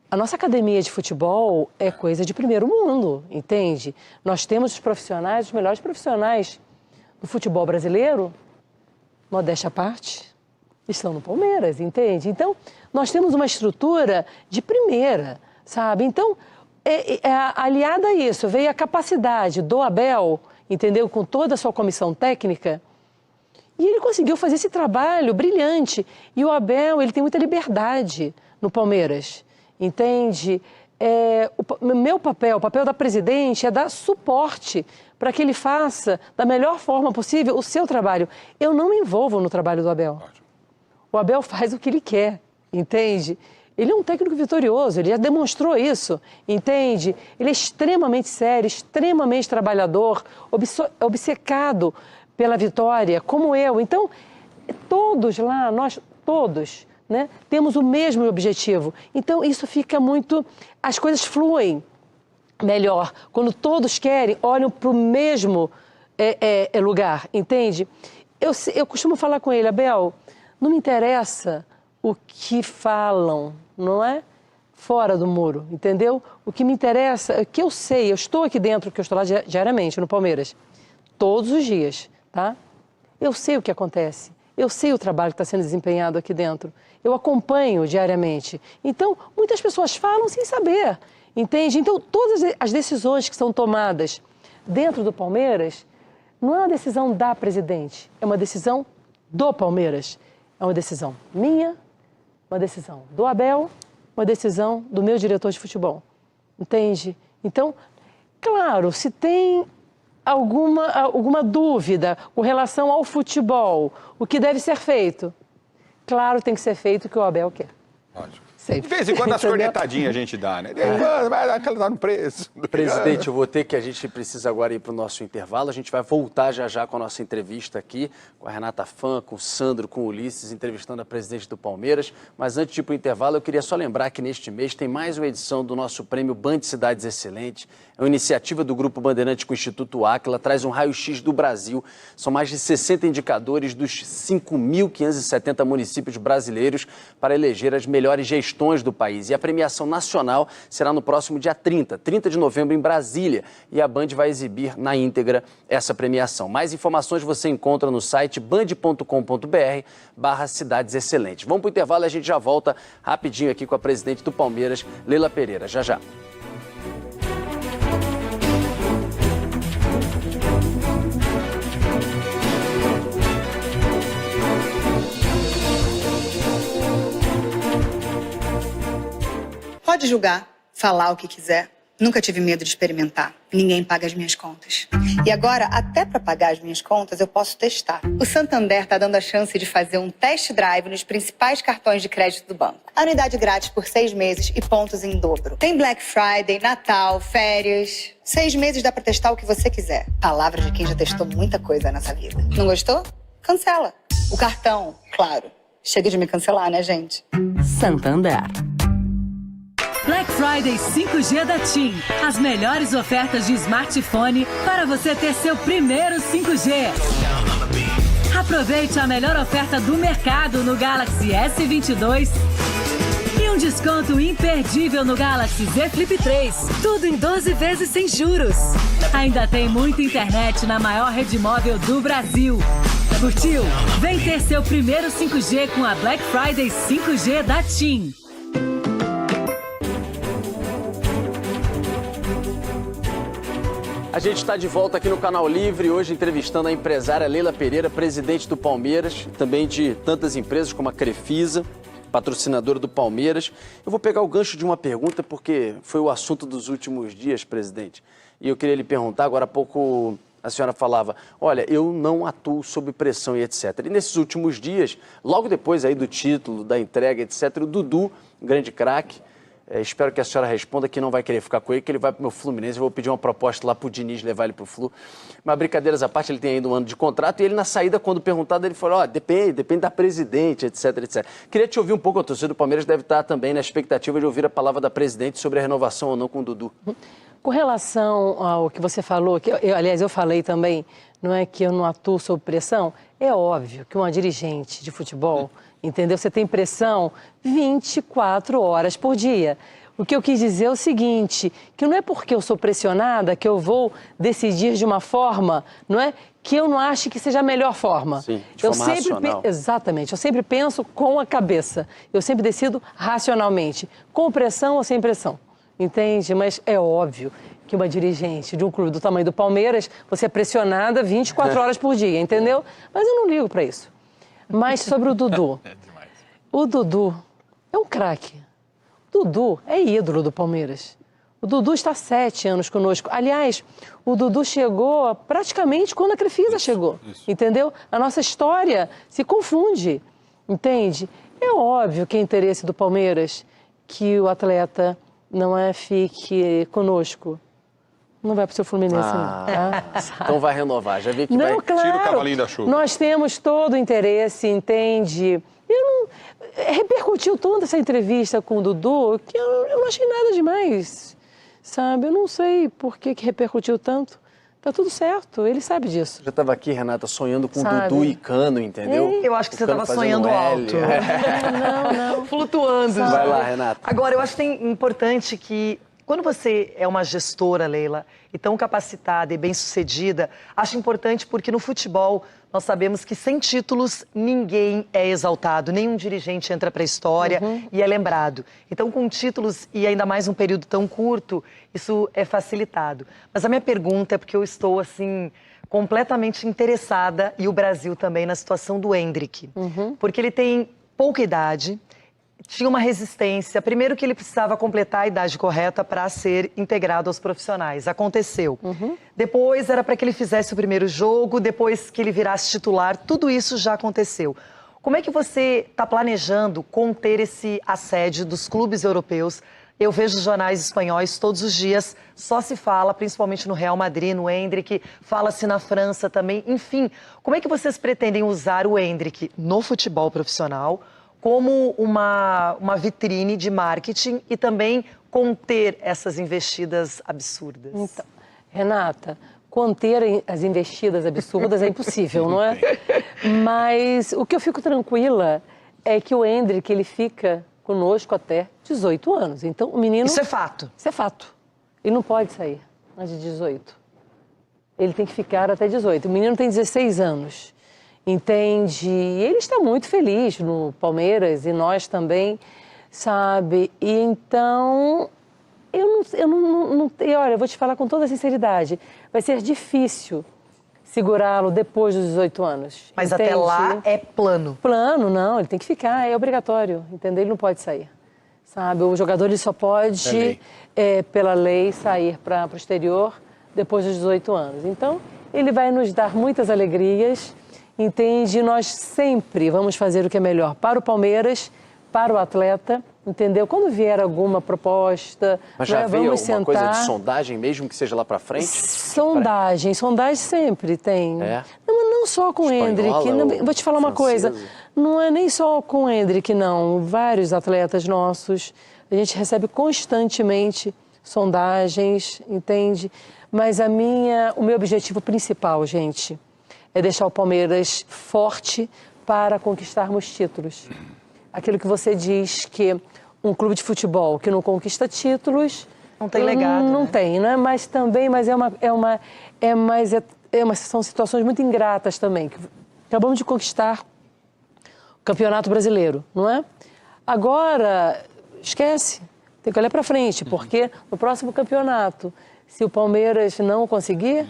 A nossa academia de futebol é coisa de primeiro mundo, entende? Nós temos os profissionais, os melhores profissionais do futebol brasileiro, modéstia à parte, estão no Palmeiras, entende? Então, nós temos uma estrutura de primeira, sabe? Então, aliada a isso, veio a capacidade do Abel, entendeu? Com toda a sua comissão técnica, e ele conseguiu fazer esse trabalho brilhante. E o Abel, ele tem muita liberdade no Palmeiras, entende? O papel da presidente é dar suporte para que ele faça da melhor forma possível o seu trabalho. Eu não me envolvo no trabalho do Abel. O Abel faz o que ele quer, entende? Ele é um técnico vitorioso, ele já demonstrou isso, entende? Ele é extremamente sério, extremamente trabalhador, obcecado pela vitória, como eu. Então, todos lá, nós todos, né, temos o mesmo objetivo. Então, isso fica muito... As coisas fluem melhor. Quando todos querem, olham para o mesmo lugar, entende? Eu costumo falar com ele, Abel, não me interessa o que falam, não é? Fora do muro, entendeu? O que me interessa é que eu sei, eu estou aqui dentro, que eu estou lá diariamente no Palmeiras, todos os dias, tá? Eu sei o que acontece, eu sei o trabalho que está sendo desempenhado aqui dentro, eu acompanho diariamente. Então, muitas pessoas falam sem saber, entende? Então, todas as decisões que são tomadas dentro do Palmeiras, não é uma decisão da presidente, é uma decisão do Palmeiras. É uma decisão minha, uma decisão do Abel, uma decisão do meu diretor de futebol, entende? Então, claro, se tem alguma dúvida com relação ao futebol, o que deve ser feito, claro, tem que ser feito o que o Abel quer. Ótimo. Sempre. De vez em quando as cornetadinhas a gente dá, né? Vai dar aquela no preço. Presidente, eu vou ter que a gente precisa agora ir para o nosso intervalo. A gente vai voltar já com a nossa entrevista aqui, com a Renata Fã, com o Sandro, com o Ulisses, entrevistando a presidente do Palmeiras. Mas antes de ir para o intervalo, eu queria só lembrar que neste mês tem mais uma edição do nosso prêmio Band Cidades Excelentes. É uma iniciativa do Grupo Bandeirante com o Instituto Áquila, traz um raio-x do Brasil. São mais de 60 indicadores dos 5.570 municípios brasileiros para eleger as melhores gestões do país. E a premiação nacional será no próximo dia 30 de novembro, em Brasília. E a Band vai exibir na íntegra essa premiação. Mais informações você encontra no site band.com.br/Cidades Excelentes. Vamos para o intervalo e a gente já volta rapidinho aqui com a presidente do Palmeiras, Leila Pereira. Já. Pode julgar, falar o que quiser. Nunca tive medo de experimentar. Ninguém paga as minhas contas. E agora, até para pagar as minhas contas, eu posso testar. O Santander está dando a chance de fazer um test drive nos principais cartões de crédito do banco. Anuidade grátis por 6 meses e pontos em dobro. Tem Black Friday, Natal, férias. 6 meses dá para testar o que você quiser. Palavra de quem já testou muita coisa nessa vida. Não gostou? Cancela. O cartão, claro. Chega de me cancelar, né, gente? Santander. Black Friday 5G da TIM. As melhores ofertas de smartphone para você ter seu primeiro 5G. Aproveite a melhor oferta do mercado no Galaxy S22 e um desconto imperdível no Galaxy Z Flip 3. Tudo em 12 vezes sem juros. Ainda tem muita internet na maior rede móvel do Brasil. Curtiu? Vem ter seu primeiro 5G com a Black Friday 5G da TIM. A gente está de volta aqui no Canal Livre, hoje entrevistando a empresária Leila Pereira, presidente do Palmeiras, também de tantas empresas como a Crefisa, patrocinadora do Palmeiras. Eu vou pegar o gancho de uma pergunta, porque foi o assunto dos últimos dias, presidente. E eu queria lhe perguntar, agora há pouco a senhora falava, olha, eu não atuo sob pressão e etc. E nesses últimos dias, logo depois aí do título, da entrega, etc., o Dudu, um grande craque, espero que a senhora responda que não vai querer ficar com ele, que ele vai para o meu Fluminense. Eu vou pedir uma proposta lá para o Diniz levar ele para o Flu. Mas brincadeiras à parte, ele tem ainda um ano de contrato e ele na saída, quando perguntado, ele falou, depende da presidente, etc, etc. Queria te ouvir um pouco, a torcida do Palmeiras deve estar também na expectativa de ouvir a palavra da presidente sobre a renovação ou não com o Dudu. Com relação ao que você falou, aliás, eu falei também, não é que eu não atuo sob pressão, é óbvio que uma dirigente de futebol, entendeu? Você tem pressão 24 horas por dia. O que eu quis dizer é o seguinte, que não é porque eu sou pressionada que eu vou decidir de uma forma, não é? Que eu não acho que seja a melhor forma. Sim, de forma racional. Exatamente, eu sempre penso com a cabeça. Eu sempre decido racionalmente, com pressão ou sem pressão. Entende? Mas é óbvio que uma dirigente de um clube do tamanho do Palmeiras, você é pressionada 24 horas por dia, entendeu? Mas eu não ligo para isso. Mas sobre o Dudu. O Dudu é um craque. O Dudu é ídolo do Palmeiras. O Dudu está há 7 anos conosco. Aliás, o Dudu chegou praticamente quando a Crefisa chegou. Entendeu? A nossa história se confunde. Entende? É óbvio que é interesse do Palmeiras que o atleta não fique conosco. Não vai para o seu Fluminense, não. Tá? Então vai renovar, já vi que não, vai... Claro, tira o cavalinho da chuva. Nós temos todo o interesse, entende? Repercutiu tanto essa entrevista com o Dudu que eu não achei nada demais, sabe? Eu não sei por que repercutiu tanto. Tá tudo certo, ele sabe disso. Já estava aqui, Renata, sonhando com Dudu e Cano, entendeu? Eu acho que você estava sonhando alto. Não. Flutuando. Vai lá, Renata. Agora, eu acho que é importante que, quando você é uma gestora, Leila, e tão capacitada e bem-sucedida, acho importante porque no futebol nós sabemos que sem títulos ninguém é exaltado, nenhum dirigente entra para a história e é lembrado. Então, com títulos e ainda mais um período tão curto, isso é facilitado. Mas a minha pergunta é porque eu estou, assim, completamente interessada, e o Brasil também, na situação do Endrick. Porque ele tem pouca idade, tinha uma resistência. Primeiro que ele precisava completar a idade correta para ser integrado aos profissionais. Aconteceu. Depois era para que ele fizesse o primeiro jogo, depois que ele virasse titular. Tudo isso já aconteceu. Como é que você está planejando conter esse assédio dos clubes europeus? Eu vejo os jornais espanhóis todos os dias, só se fala, principalmente no Real Madrid, no Endrick, fala-se na França também. Enfim, como é que vocês pretendem usar o Endrick no futebol profissional como uma vitrine de marketing e também conter essas investidas absurdas? Então, Renata, conter as investidas absurdas é impossível, não é? Mas o que eu fico tranquila é que o Endrick, ele fica conosco até 18 anos. Então, o menino... Isso é fato? Isso é fato. Ele não pode sair antes de 18. Ele tem que ficar até 18. O menino tem 16 anos. Entende? E ele está muito feliz no Palmeiras e nós também, sabe? E então, olha, eu vou te falar com toda a sinceridade, vai ser difícil segurá-lo depois dos 18 anos. Mas entende? até lá é plano? Plano, não, ele tem que ficar, é obrigatório, entendeu? Ele não pode sair, sabe? O jogador ele só pode, pela lei, sair para o exterior depois dos 18 anos. Então, ele vai nos dar muitas alegrias. Entende? Nós sempre vamos fazer o que é melhor para o Palmeiras, para o atleta, entendeu? Quando vier alguma proposta, mas já veio vamos alguma sentar... coisa de sondagem, mesmo que seja lá para frente? Sondagem sempre tem. É? Não só com o Endrick, vou te falar uma coisa, não é nem só com o Endrick, não. Vários atletas nossos, a gente recebe constantemente sondagens, entende? Mas o meu objetivo principal, gente, é deixar o Palmeiras forte para conquistarmos títulos. Aquilo que você diz que um clube de futebol que não conquista títulos... Não tem legado, Não né? tem, né? Mas também, são situações muito ingratas também. Acabamos de conquistar o Campeonato Brasileiro, não é? Agora, esquece, tem que olhar para frente, porque no próximo campeonato, se o Palmeiras não conseguir,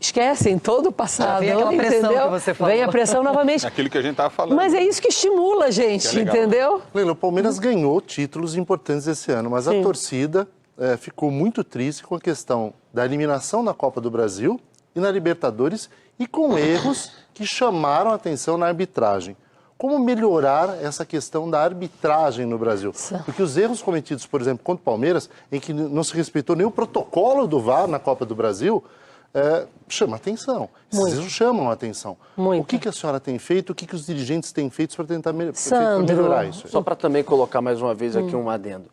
esquecem todo o passado, vem aquela pressão, entendeu? que você falou. Vem a pressão novamente. Aquilo que a gente estava falando. Mas é isso que estimula a gente, Que é legal. entendeu? Leila, o Palmeiras ganhou títulos importantes esse ano, mas a torcida ficou muito triste com a questão da eliminação na Copa do Brasil e na Libertadores e com erros que chamaram a atenção na arbitragem. Como melhorar essa questão da arbitragem no Brasil? Porque os erros cometidos, por exemplo, contra o Palmeiras, em que não se respeitou nem o protocolo do VAR na Copa do Brasil, chama atenção. Esses erros chamam a atenção. Muito. O que a senhora tem feito? O que os dirigentes têm feito para tentar Sandro, melhorar isso? Só para também colocar mais uma vez aqui um adendo.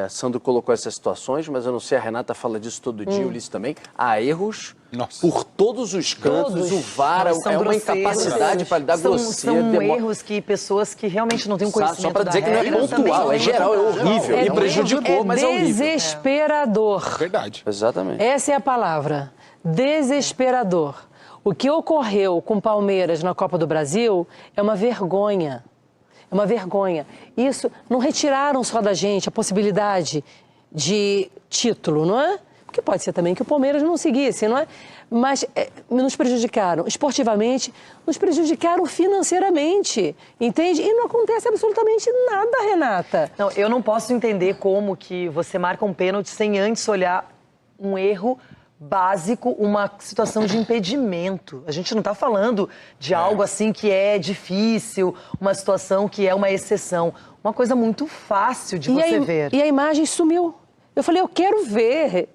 Sandro colocou essas situações, mas eu não sei, a Renata fala disso todo dia, o Ulisses também. Há erros por todos os cantos, o VAR é uma incapacidade para lidar grosseira. São erros que pessoas que realmente não têm conhecimento Só para dizer que não é pontual, é geral, é horrível e prejudicou, mas é horrível. Desesperador. Verdade. Exatamente. Essa é a palavra. Desesperador. O que ocorreu com o Palmeiras na Copa do Brasil é uma vergonha. É uma vergonha. Isso, não retiraram só da gente a possibilidade de título, não é? Porque pode ser também que o Palmeiras não seguisse, não é? Mas nos prejudicaram esportivamente, nos prejudicaram financeiramente, entende? E não acontece absolutamente nada, Renata. Não, eu não posso entender como que você marca um pênalti sem antes olhar um erro básico, uma situação de impedimento. A gente não está falando de algo assim que é difícil, uma situação que é uma exceção. Uma coisa muito fácil de você ver. E a imagem sumiu. Eu falei, eu quero ver.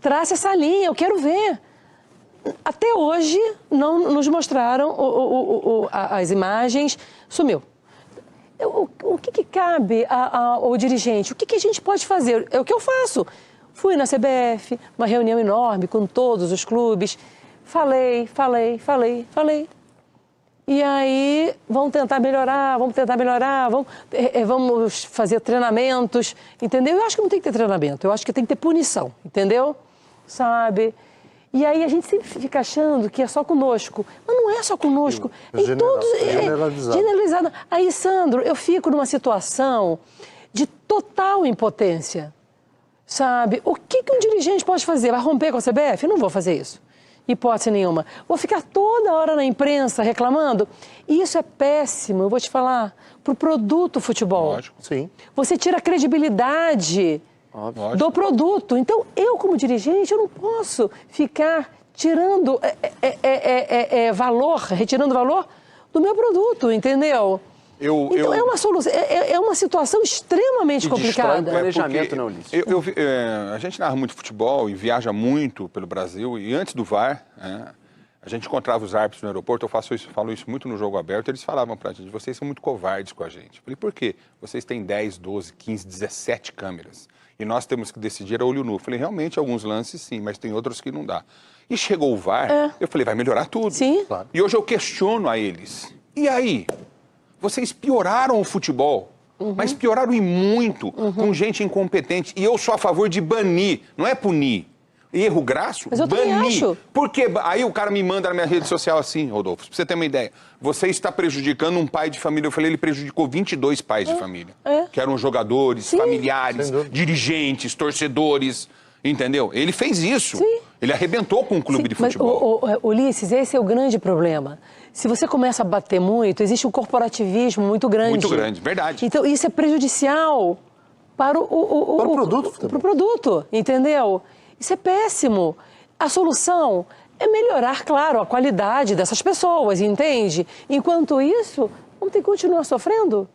Traça essa linha, eu quero ver. Até hoje não nos mostraram as imagens. Sumiu. O que cabe ao dirigente? O que a gente pode fazer? É o que eu faço. Fui na CBF, uma reunião enorme com todos os clubes. Falei. E aí, vamos tentar melhorar, vamos fazer treinamentos, entendeu? Eu acho que não tem que ter treinamento, eu acho que tem que ter punição, entendeu? Sabe? E aí a gente sempre fica achando que é só conosco. Mas não é só conosco. Em todos, generalizado. Aí, Sandro, eu fico numa situação de total impotência. Sabe? O que um dirigente pode fazer? Vai romper com a CBF? Eu não vou fazer isso. Hipótese nenhuma. Vou ficar toda hora na imprensa reclamando. E isso é péssimo, eu vou te falar, para o produto futebol. Lógico. Sim. Você tira a credibilidade do produto. Então, eu como dirigente, eu não posso ficar tirando retirando valor do meu produto, entendeu? Então, é uma solução, é uma situação extremamente complicada. Planejamento, não, Ulisses. A gente narra muito futebol e viaja muito pelo Brasil. E antes do VAR, a gente encontrava os árbitros no aeroporto. Eu falo isso muito no Jogo Aberto. Eles falavam pra gente, vocês são muito covardes com a gente. Eu falei, por quê? Vocês têm 10, 12, 15, 17 câmeras. E nós temos que decidir a olho nu. Eu falei, realmente, alguns lances sim, mas tem outros que não dá. E chegou o VAR, eu falei, vai melhorar tudo. Sim. Claro. E hoje eu questiono a eles. E aí? Vocês pioraram o futebol, mas pioraram e muito, com gente incompetente. E eu sou a favor de banir, não é punir. Erro graço, mas eu também acho. Porque aí o cara me manda na minha rede social assim, Rodolfo, pra você ter uma ideia. Você está prejudicando um pai de família. Eu falei, ele prejudicou 22 pais de família. Que eram jogadores, familiares, dirigentes, torcedores, entendeu? Ele fez isso. Sim. Ele arrebentou com um clube de futebol. Mas, Ulisses, esse é o grande problema. Se você começa a bater muito, existe um corporativismo muito grande. Muito grande, verdade. Então, isso é prejudicial para o produto. Para o produto, entendeu? Isso é péssimo. A solução é melhorar, claro, a qualidade dessas pessoas, entende? Enquanto isso, vamos ter que continuar sofrendo.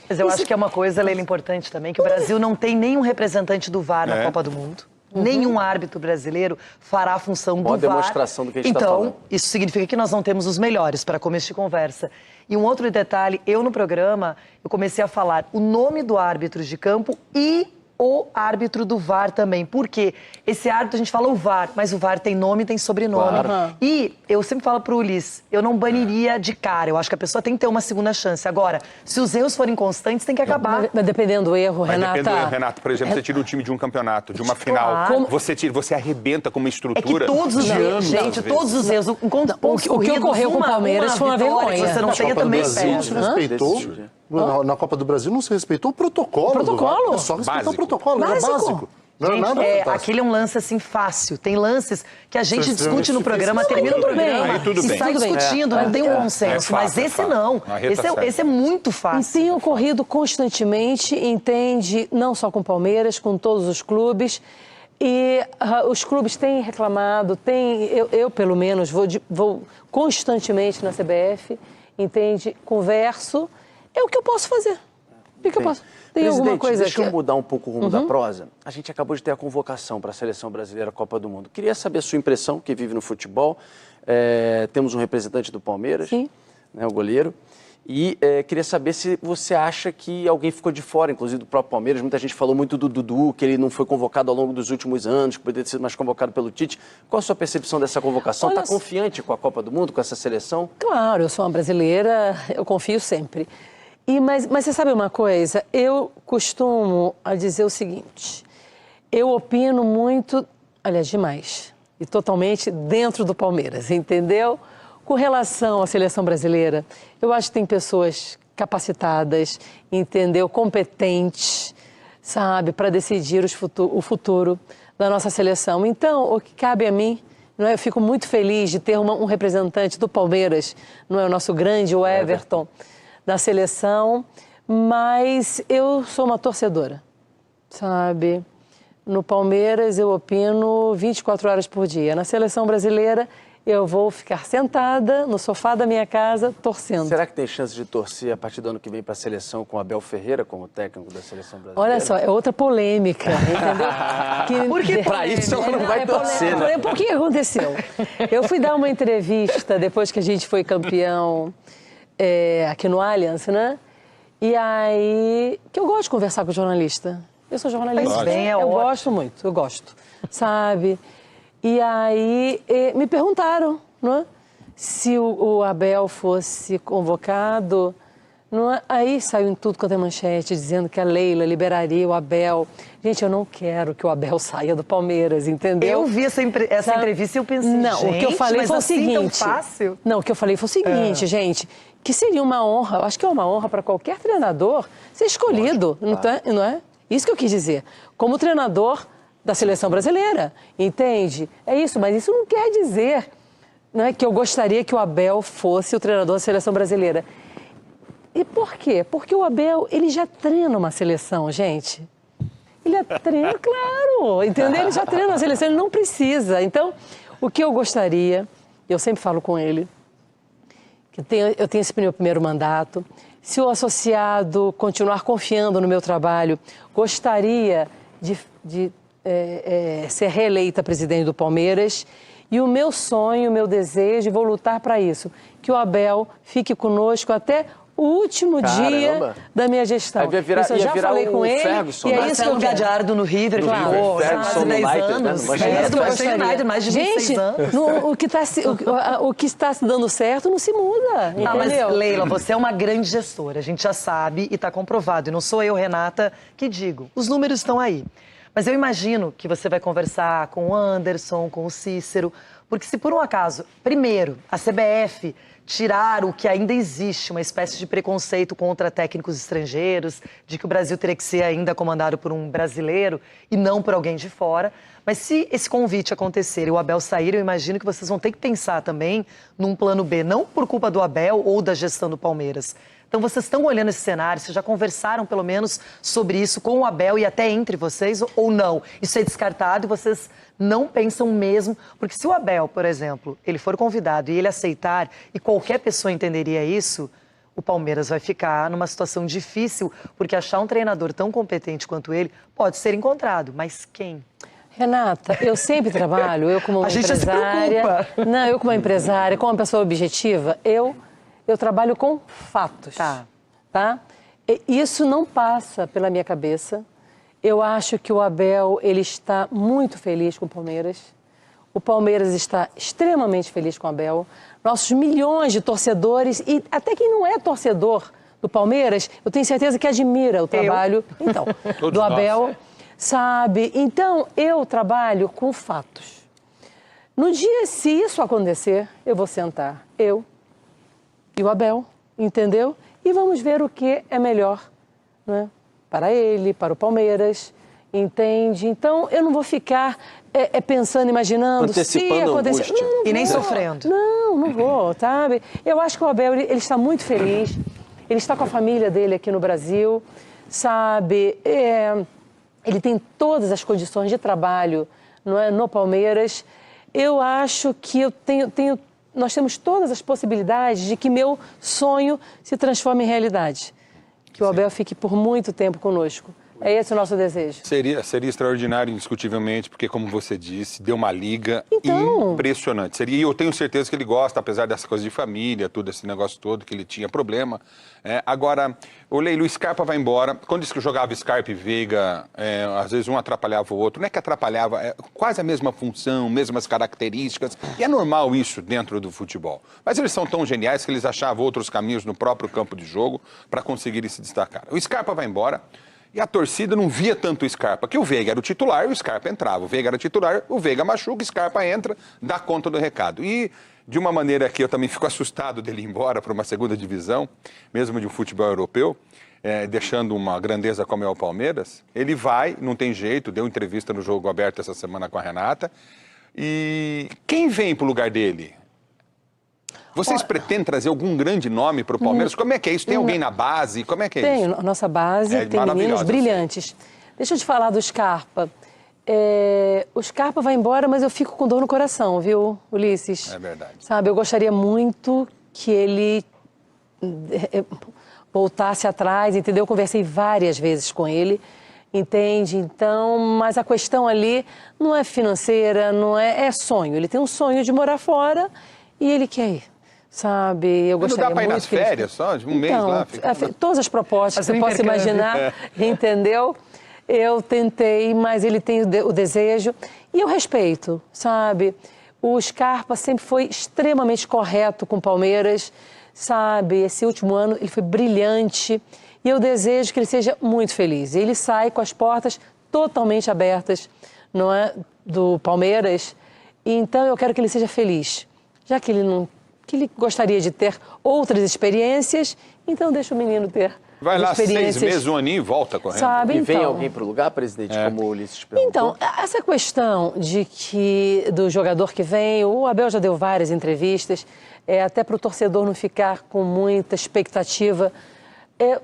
Mas eu acho que é uma coisa, Leila, importante também, que o Brasil não tem nenhum representante do VAR na Copa do Mundo. Nenhum árbitro brasileiro fará a função do VAR. Uma demonstração do que a gente está falando. Então, isso significa que nós não temos os melhores para começo de conversa. E um outro detalhe, eu no programa, eu comecei a falar o nome do árbitro de campo e o árbitro do VAR também. Por quê? Esse árbitro, a gente fala o VAR, mas o VAR tem nome e tem sobrenome. Claro. E eu sempre falo pro Ulisses, eu não baniria de cara. Eu acho que a pessoa tem que ter uma segunda chance. Agora, se os erros forem constantes, tem que acabar. Mas dependendo do erro, Mas Renata... depende do erro, Renato. Por exemplo, você tira um time de um campeonato, de uma final. Claro. Você arrebenta com uma É que estrutura. todos os de erros, anos, gente, às todos os erros. O que ocorreu com o Palmeiras foi uma vergonha. Que você não Na tenha Copa do também Brasil não se perde. respeitou. Na Copa do Brasil não se respeitou o protocolo. Protocolo? É só respeitar Básico. o protocolo, era básico. Não era Gente, nada fantástico. aquele é um lance assim fácil. Tem lances que a gente Isso é discute no extremamente programa, difícil. termina o tudo bem. programa Aí tudo e bem. sai Tudo bem. discutindo, não tem um consenso. fácil, Mas esse é não. fácil. A reta segue. Esse é muito fácil. E tem ocorrido constantemente, entende, não só com o Palmeiras, com todos os clubes. E os clubes têm reclamado, eu pelo menos, vou constantemente na CBF, entende, converso. É o que eu posso fazer. O que eu posso? Tem alguma coisa deixa que... eu mudar um pouco o rumo da prosa. A gente acabou de ter a convocação para a Seleção Brasileira Copa do Mundo. Queria saber a sua impressão, que vive no futebol. Temos um representante do Palmeiras, Sim. Né, o goleiro. E queria saber se você acha que alguém ficou de fora, inclusive do próprio Palmeiras. Muita gente falou muito do Dudu, que ele não foi convocado ao longo dos últimos anos, que poderia ter sido mais convocado pelo Tite. Qual a sua percepção dessa convocação? Está confiante com a Copa do Mundo, com essa seleção? Claro, eu sou uma brasileira, eu confio sempre. Mas você sabe uma coisa? Eu costumo a dizer o seguinte, eu opino muito, aliás, demais, e totalmente dentro do Palmeiras, entendeu? Com relação à seleção brasileira, eu acho que tem pessoas capacitadas, entendeu? Competentes, sabe, para decidir o futuro da nossa seleção. Então, o que cabe a mim, não é? Eu fico muito feliz de ter um representante do Palmeiras, não é? O nosso grande, o Everton, da seleção, mas eu sou uma torcedora, sabe? No Palmeiras eu opino 24 horas por dia. Na seleção brasileira eu vou ficar sentada no sofá da minha casa torcendo. Será que tem chance de torcer a partir do ano que vem para a seleção com o Abel Ferreira como técnico da seleção brasileira? Olha só, é outra polêmica, entendeu? Porque para isso ela não vai torcer, né? Por que aconteceu? Eu fui dar uma entrevista depois que a gente foi campeão aqui no Allianz, né? E aí, que eu gosto de conversar com jornalista. Eu sou jornalista, Faz bem, é ótimo. gosto muito, eu gosto, sabe? E aí, me perguntaram, não é? Se o Abel fosse convocado, não é? Aí saiu em tudo quanto é manchete, dizendo que a Leila liberaria o Abel. Gente, eu não quero que o Abel saia do Palmeiras, entendeu? Eu vi essa entrevista e eu pensei, não, gente, o que eu falei mas foi o assim seguinte. tão fácil? Não, o que eu falei foi o seguinte, gente, que seria uma honra, eu acho que é uma honra para qualquer treinador ser escolhido, não é? Isso que eu quis dizer. Como treinador da seleção brasileira, entende? É isso, mas isso não quer dizer, não é, que eu gostaria que o Abel fosse o treinador da seleção brasileira. E por quê? Porque o Abel, ele já treina uma seleção, gente. Ele já treina, claro, entendeu? Ele já treina uma seleção, ele não precisa. Então, o que eu gostaria, eu sempre falo com ele, que eu tenho esse meu primeiro mandato, se o associado continuar confiando no meu trabalho, gostaria de ser reeleita presidente do Palmeiras. E o meu sonho, o meu desejo, vou lutar para isso, que o Abel fique conosco até o último dia da minha gestão. Aí eu já falei com ele, Ferguson, e é isso que eu Gadiardo no River, claro, quase 10 anos. Mais de 26 anos. O que está se dando certo não se muda, entendeu? Mas, Leila, você é uma grande gestora, a gente já sabe e está comprovado. E não sou eu, Renata, que digo. Os números estão aí. Mas eu imagino que você vai conversar com o Anderson, com o Cícero, porque se por um acaso, primeiro, a CBF tirar o que ainda existe, uma espécie de preconceito contra técnicos estrangeiros, de que o Brasil teria que ser ainda comandado por um brasileiro e não por alguém de fora. Mas se esse convite acontecer e o Abel sair, eu imagino que vocês vão ter que pensar também num plano B, não por culpa do Abel ou da gestão do Palmeiras. Então, vocês estão olhando esse cenário, vocês já conversaram, pelo menos, sobre isso com o Abel e até entre vocês, ou não? Isso é descartado e vocês não pensam mesmo? Porque se o Abel, por exemplo, ele for convidado e ele aceitar, e qualquer pessoa entenderia isso, o Palmeiras vai ficar numa situação difícil, porque achar um treinador tão competente quanto ele pode ser encontrado. Mas quem? Renata, eu sempre trabalho, eu como uma empresária... Não, eu como uma empresária, como uma pessoa objetiva, eu trabalho com fatos, tá? Isso não passa pela minha cabeça. Eu acho que o Abel, ele está muito feliz com o Palmeiras. O Palmeiras está extremamente feliz com o Abel. Nossos milhões de torcedores, e até quem não é torcedor do Palmeiras, eu tenho certeza que admira o trabalho do Abel, sabe? Então, eu trabalho com fatos. No dia, se isso acontecer, eu vou sentar, eu e o Abel, entendeu? E vamos ver o que é melhor, né? Para ele, para o Palmeiras, entende? Então, eu não vou ficar pensando, imaginando antecipando se acontecer. angústia. E nem sofrendo. Não vou, sabe? Eu acho que o Abel, ele está muito feliz, ele está com a família dele aqui no Brasil, sabe? Ele tem todas as condições de trabalho, não é, no Palmeiras. Eu acho que nós temos todas as possibilidades de que meu sonho se transforme em realidade. Que o Abel fique por muito tempo conosco. É esse o nosso desejo. Seria extraordinário, indiscutivelmente, porque, como você disse, deu uma liga impressionante. E eu tenho certeza que ele gosta, apesar dessas coisas de família, tudo esse negócio todo, que ele tinha problema. Agora, o Leila, o Scarpa vai embora. Quando disse que jogava Scarpa e Veiga, às vezes um atrapalhava o outro. Não é que atrapalhava, é quase a mesma função, mesmas características. E é normal isso dentro do futebol. Mas eles são tão geniais que eles achavam outros caminhos no próprio campo de jogo para conseguirem se destacar. O Scarpa vai embora. E a torcida não via tanto o Scarpa, que o Veiga era o titular e o Scarpa entrava. O Veiga era titular, o Veiga machuca, o Scarpa entra, dá conta do recado. E de uma maneira que eu também fico assustado dele ir embora para uma segunda divisão, mesmo de um futebol europeu, deixando uma grandeza como é o Palmeiras, ele vai, não tem jeito, deu entrevista no Jogo Aberto essa semana com a Renata. E quem vem para o lugar dele? Vocês pretendem trazer algum grande nome para o Palmeiras? Como é que é isso? Tem alguém na base? Como é que é isso? Tem, nossa base tem meninos brilhantes. Deixa eu te falar do Scarpa. O Scarpa vai embora, mas eu fico com dor no coração, viu, Ulisses? É verdade. Sabe, eu gostaria muito que ele voltasse atrás, entendeu? Eu conversei várias vezes com ele, entende? Então, mas a questão ali não é financeira, não é sonho. Ele tem um sonho de morar fora e ele quer ir. Sabe, eu gostaria muito... Não dá para ir nas férias só? De um mês lá? Todas as propostas que você possa imaginar, entendeu? Eu tentei, mas ele tem o desejo e eu respeito, sabe? O Scarpa sempre foi extremamente correto com o Palmeiras, sabe? Esse último ano ele foi brilhante e eu desejo que ele seja muito feliz. Ele sai com as portas totalmente abertas, não é? Do Palmeiras, e então eu quero que ele seja feliz. Já que ele gostaria de ter outras experiências, então deixa o menino ter vai lá experiências. 6 meses, um aninho e volta correndo. Sabe, e vem alguém para o lugar, presidente, como o Ulisses perguntou? Então, essa questão do jogador que vem, o Abel já deu várias entrevistas, até para o torcedor não ficar com muita expectativa,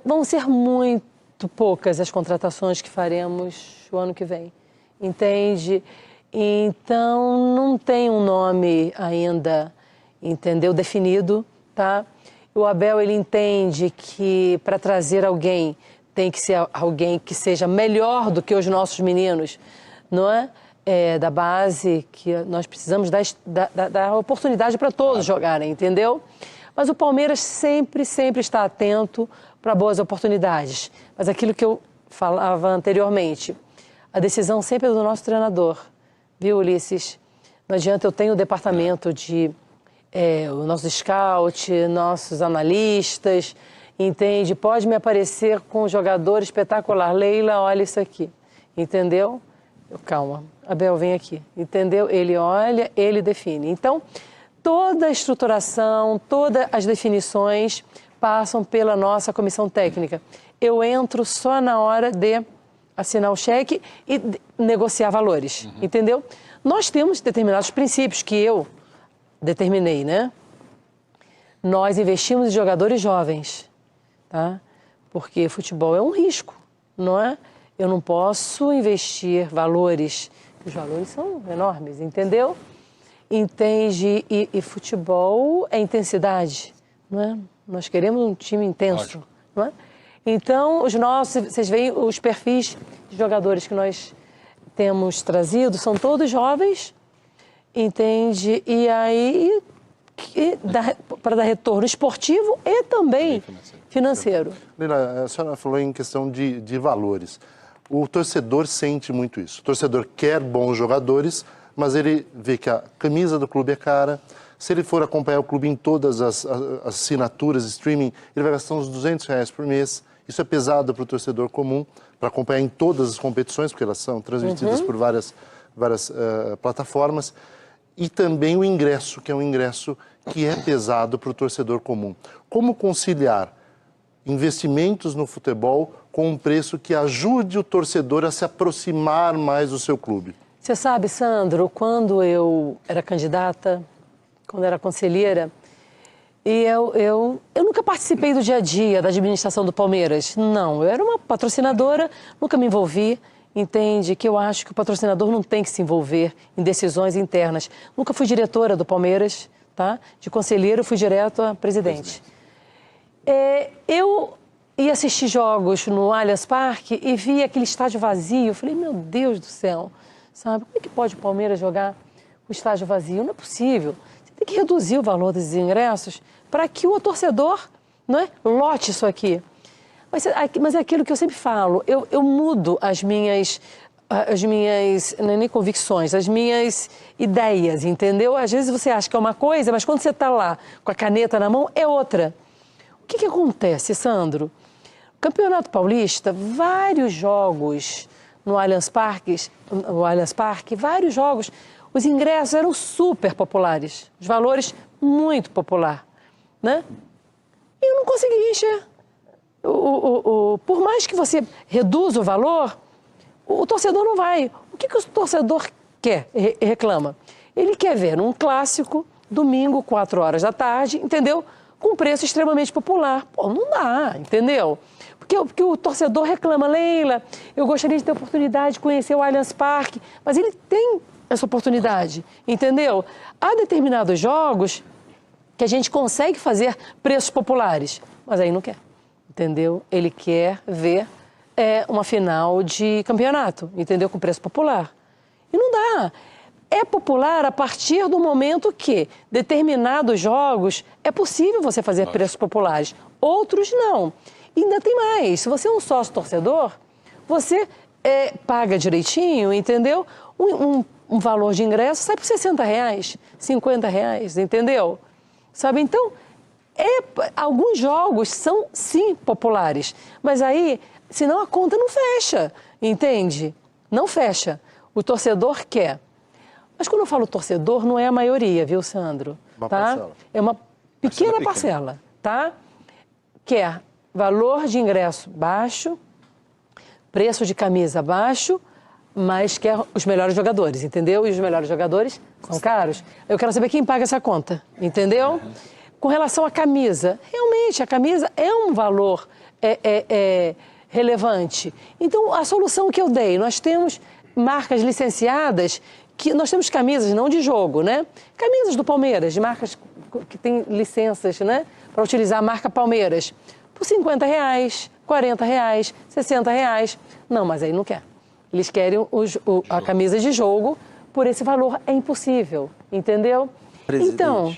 vão ser muito poucas as contratações que faremos o ano que vem, entende? Então, não tem um nome ainda, entendeu, definido, tá? O Abel, ele entende que para trazer alguém tem que ser alguém que seja melhor do que os nossos meninos, não é? Da base, que nós precisamos dar oportunidade para todos jogarem, entendeu? Mas o Palmeiras sempre está atento para boas oportunidades. Mas aquilo que eu falava anteriormente, a decisão sempre é do nosso treinador, viu, Ulisses? Não adianta, eu tenho o departamento o nosso scout, nossos analistas, entende? Pode me aparecer com um jogador espetacular. Leila, olha isso aqui, entendeu? Calma, Abel, vem aqui, entendeu? Ele olha, ele define. Então, toda a estruturação, todas as definições passam pela nossa comissão técnica. Eu entro só na hora de assinar o cheque e negociar valores, entendeu? Nós temos determinados princípios que eu determinei, né? Nós investimos em jogadores jovens, tá? Porque futebol é um risco, não é? Eu não posso investir valores, os valores são enormes, entendeu? Entende? E futebol é intensidade, não é? Nós queremos um time intenso, não é? Então, vocês veem os perfis de jogadores que nós temos trazido, são todos jovens, entende? E aí, para dar retorno esportivo e também financeiro. Leila, a senhora falou em questão de valores. o torcedor sente muito isso. O torcedor quer bons jogadores, mas ele vê que a camisa do clube é cara. Se ele for acompanhar o clube em todas as assinaturas, streaming, ele vai gastar uns R$200 por mês. Isso é pesado para o torcedor comum, para acompanhar em todas as competições, porque elas são transmitidas por várias plataformas. E também o ingresso, que é um ingresso que é pesado para o torcedor comum. Como conciliar investimentos no futebol com um preço que ajude o torcedor a se aproximar mais do seu clube? Você sabe, Sandro, quando eu era candidata, quando era conselheira, e eu nunca participei do dia a dia da administração do Palmeiras. Não, eu era uma patrocinadora, nunca me envolvi. Entende que eu acho que o patrocinador não tem que se envolver em decisões internas. Nunca fui diretora do Palmeiras, tá? De conselheiro, fui direto a presidente. Eu ia assistir jogos no Allianz Parque e vi aquele estádio vazio. Eu falei, meu Deus do céu, sabe? Como é que pode o Palmeiras jogar o estádio vazio? Não é possível. Você tem que reduzir o valor desses ingressos para que o torcedor, não é, lote isso aqui. Mas é aquilo que eu sempre falo, eu mudo as minhas, não é nem convicções, as minhas ideias, entendeu? Às vezes você acha que é uma coisa, mas quando você está lá com a caneta na mão, é outra. O que acontece, Sandro? Campeonato Paulista, vários jogos no Allianz Parque, vários jogos, os ingressos eram super populares, os valores muito populares, né? E eu não conseguia encher. Por mais que você reduza o valor, o torcedor não vai. O que o torcedor quer, reclama? Ele quer ver um clássico, domingo, 4 horas da tarde, entendeu? Com preço extremamente popular. Pô, não dá, entendeu? Porque o torcedor reclama, Leila, eu gostaria de ter a oportunidade de conhecer o Allianz Parque, mas ele tem essa oportunidade, entendeu? Há determinados jogos que a gente consegue fazer preços populares, mas aí não quer. Entendeu? Ele quer ver uma final de campeonato, entendeu? Com preço popular. E não dá. É popular a partir do momento que determinados jogos é possível você fazer preços populares. Outros não. E ainda tem mais. Se você é um sócio torcedor, você paga direitinho, entendeu? Um valor de ingresso sai por R$60, R$50, entendeu? Sabe? Então, alguns jogos são, sim, populares. Mas aí, senão a conta não fecha, entende? Não fecha. O torcedor quer. Mas quando eu falo torcedor, não é a maioria, viu, Sandro? Uma tá? parcela. É uma pequena parcela, tá? Quer valor de ingresso baixo, preço de camisa baixo, mas quer os melhores jogadores, entendeu? E os melhores jogadores são caros. Eu quero saber quem paga essa conta, entendeu? Com relação à camisa, realmente, a camisa é um valor relevante. Então, a solução que eu dei, nós temos marcas licenciadas, que nós temos camisas, não de jogo, né? Camisas do Palmeiras, de marcas que têm licenças, né? Para utilizar a marca Palmeiras, por R$50, R$40, R$60. Não, mas aí não quer. Eles querem a camisa de jogo, por esse valor é impossível, entendeu? Presidente. Então,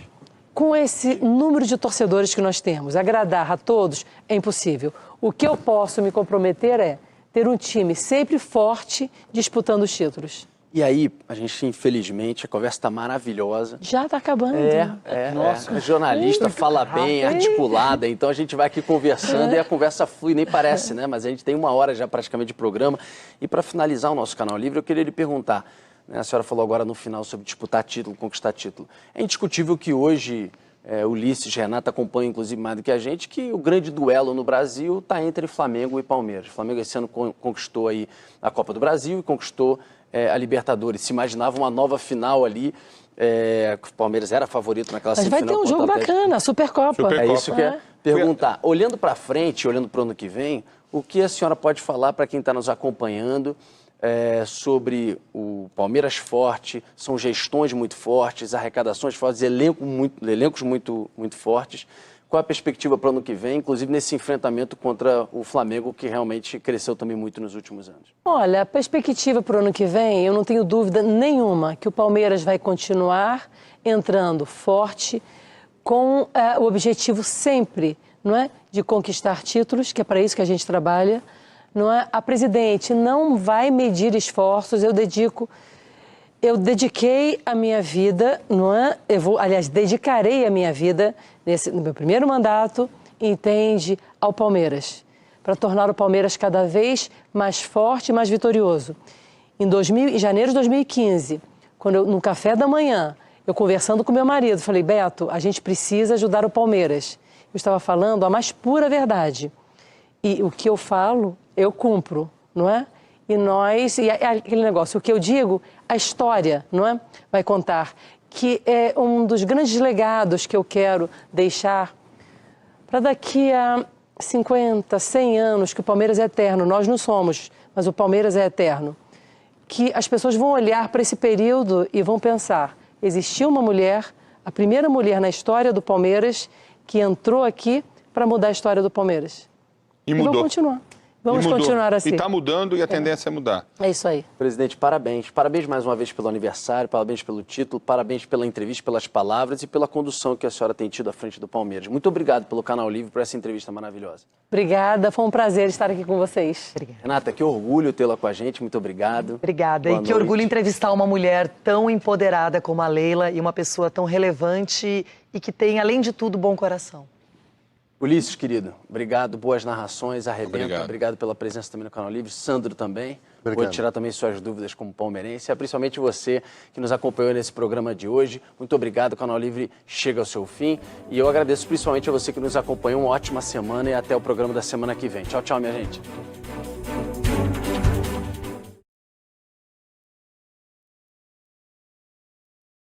com esse número de torcedores que nós temos, agradar a todos é impossível. O que eu posso me comprometer é ter um time sempre forte disputando os títulos. E aí, a gente, infelizmente, a conversa está maravilhosa. Já está acabando. Nossa, a jornalista fala bem, articulada, então a gente vai aqui conversando e a conversa flui, nem parece, né? Mas a gente tem 1 hora já praticamente de programa. E para finalizar o nosso Canal Livre, eu queria lhe perguntar, né? A senhora falou agora no final sobre disputar título, conquistar título. É indiscutível que hoje Ulisses, Renata acompanham, inclusive, mais do que a gente, que o grande duelo no Brasil está entre Flamengo e Palmeiras. O Flamengo esse ano conquistou aí a Copa do Brasil e conquistou a Libertadores. Se imaginava uma nova final ali, que o Palmeiras era favorito naquela semifinal. Mas vai ter um jogo bacana, a Supercopa. É isso que eu ia perguntar. Olhando para frente, olhando para o ano que vem, o que a senhora pode falar para quem está nos acompanhando sobre o Palmeiras forte, são gestões muito fortes, arrecadações fortes, elencos muito fortes. Qual a perspectiva para o ano que vem, inclusive nesse enfrentamento contra o Flamengo, que realmente cresceu também muito nos últimos anos? Olha, a perspectiva para o ano que vem, eu não tenho dúvida nenhuma que o Palmeiras vai continuar entrando forte, com o objetivo sempre, não é, de conquistar títulos, que é para isso que a gente trabalha, não é? A presidente não vai medir esforços, eu dediquei a minha vida, não é? Dedicarei a minha vida no meu primeiro mandato, entende, ao Palmeiras, para tornar o Palmeiras cada vez mais forte e mais vitorioso. Em janeiro de 2015, quando no café da manhã, eu conversando com meu marido, falei, Beto, a gente precisa ajudar o Palmeiras. Eu estava falando a mais pura verdade. E o que eu falo, eu cumpro, não é? E aquele negócio, o que eu digo, a história, não é? Vai contar. Que é um dos grandes legados que eu quero deixar para daqui a 50, 100 anos, que o Palmeiras é eterno. Nós não somos, mas o Palmeiras é eterno. Que as pessoas vão olhar para esse período e vão pensar, existiu uma mulher, a primeira mulher na história do Palmeiras, que entrou aqui para mudar a história do Palmeiras. E mudou. Vamos continuar. Vamos continuar assim. E está mudando e a tendência é mudar. É isso aí. Presidente, parabéns. Parabéns mais uma vez pelo aniversário, parabéns pelo título, parabéns pela entrevista, pelas palavras e pela condução que a senhora tem tido à frente do Palmeiras. Muito obrigado pelo Canal Livre por essa entrevista maravilhosa. Obrigada, foi um prazer estar aqui com vocês. Obrigada. Renata, que orgulho tê-la com a gente, muito obrigado. Obrigada. Boa E que noite. orgulho entrevistar uma mulher tão empoderada como a Leila e uma pessoa tão relevante e que tem, além de tudo, bom coração. Ulisses, querido, obrigado, boas narrações, arrebenta. Obrigado pela presença também no Canal Livre. Sandro também. Obrigado. Vou tirar também suas dúvidas como palmeirense, principalmente você que nos acompanhou nesse programa de hoje. Muito obrigado, o Canal Livre chega ao seu fim. E eu agradeço principalmente a você que nos acompanhou. Uma ótima semana e até o programa da semana que vem. Tchau, tchau, minha gente.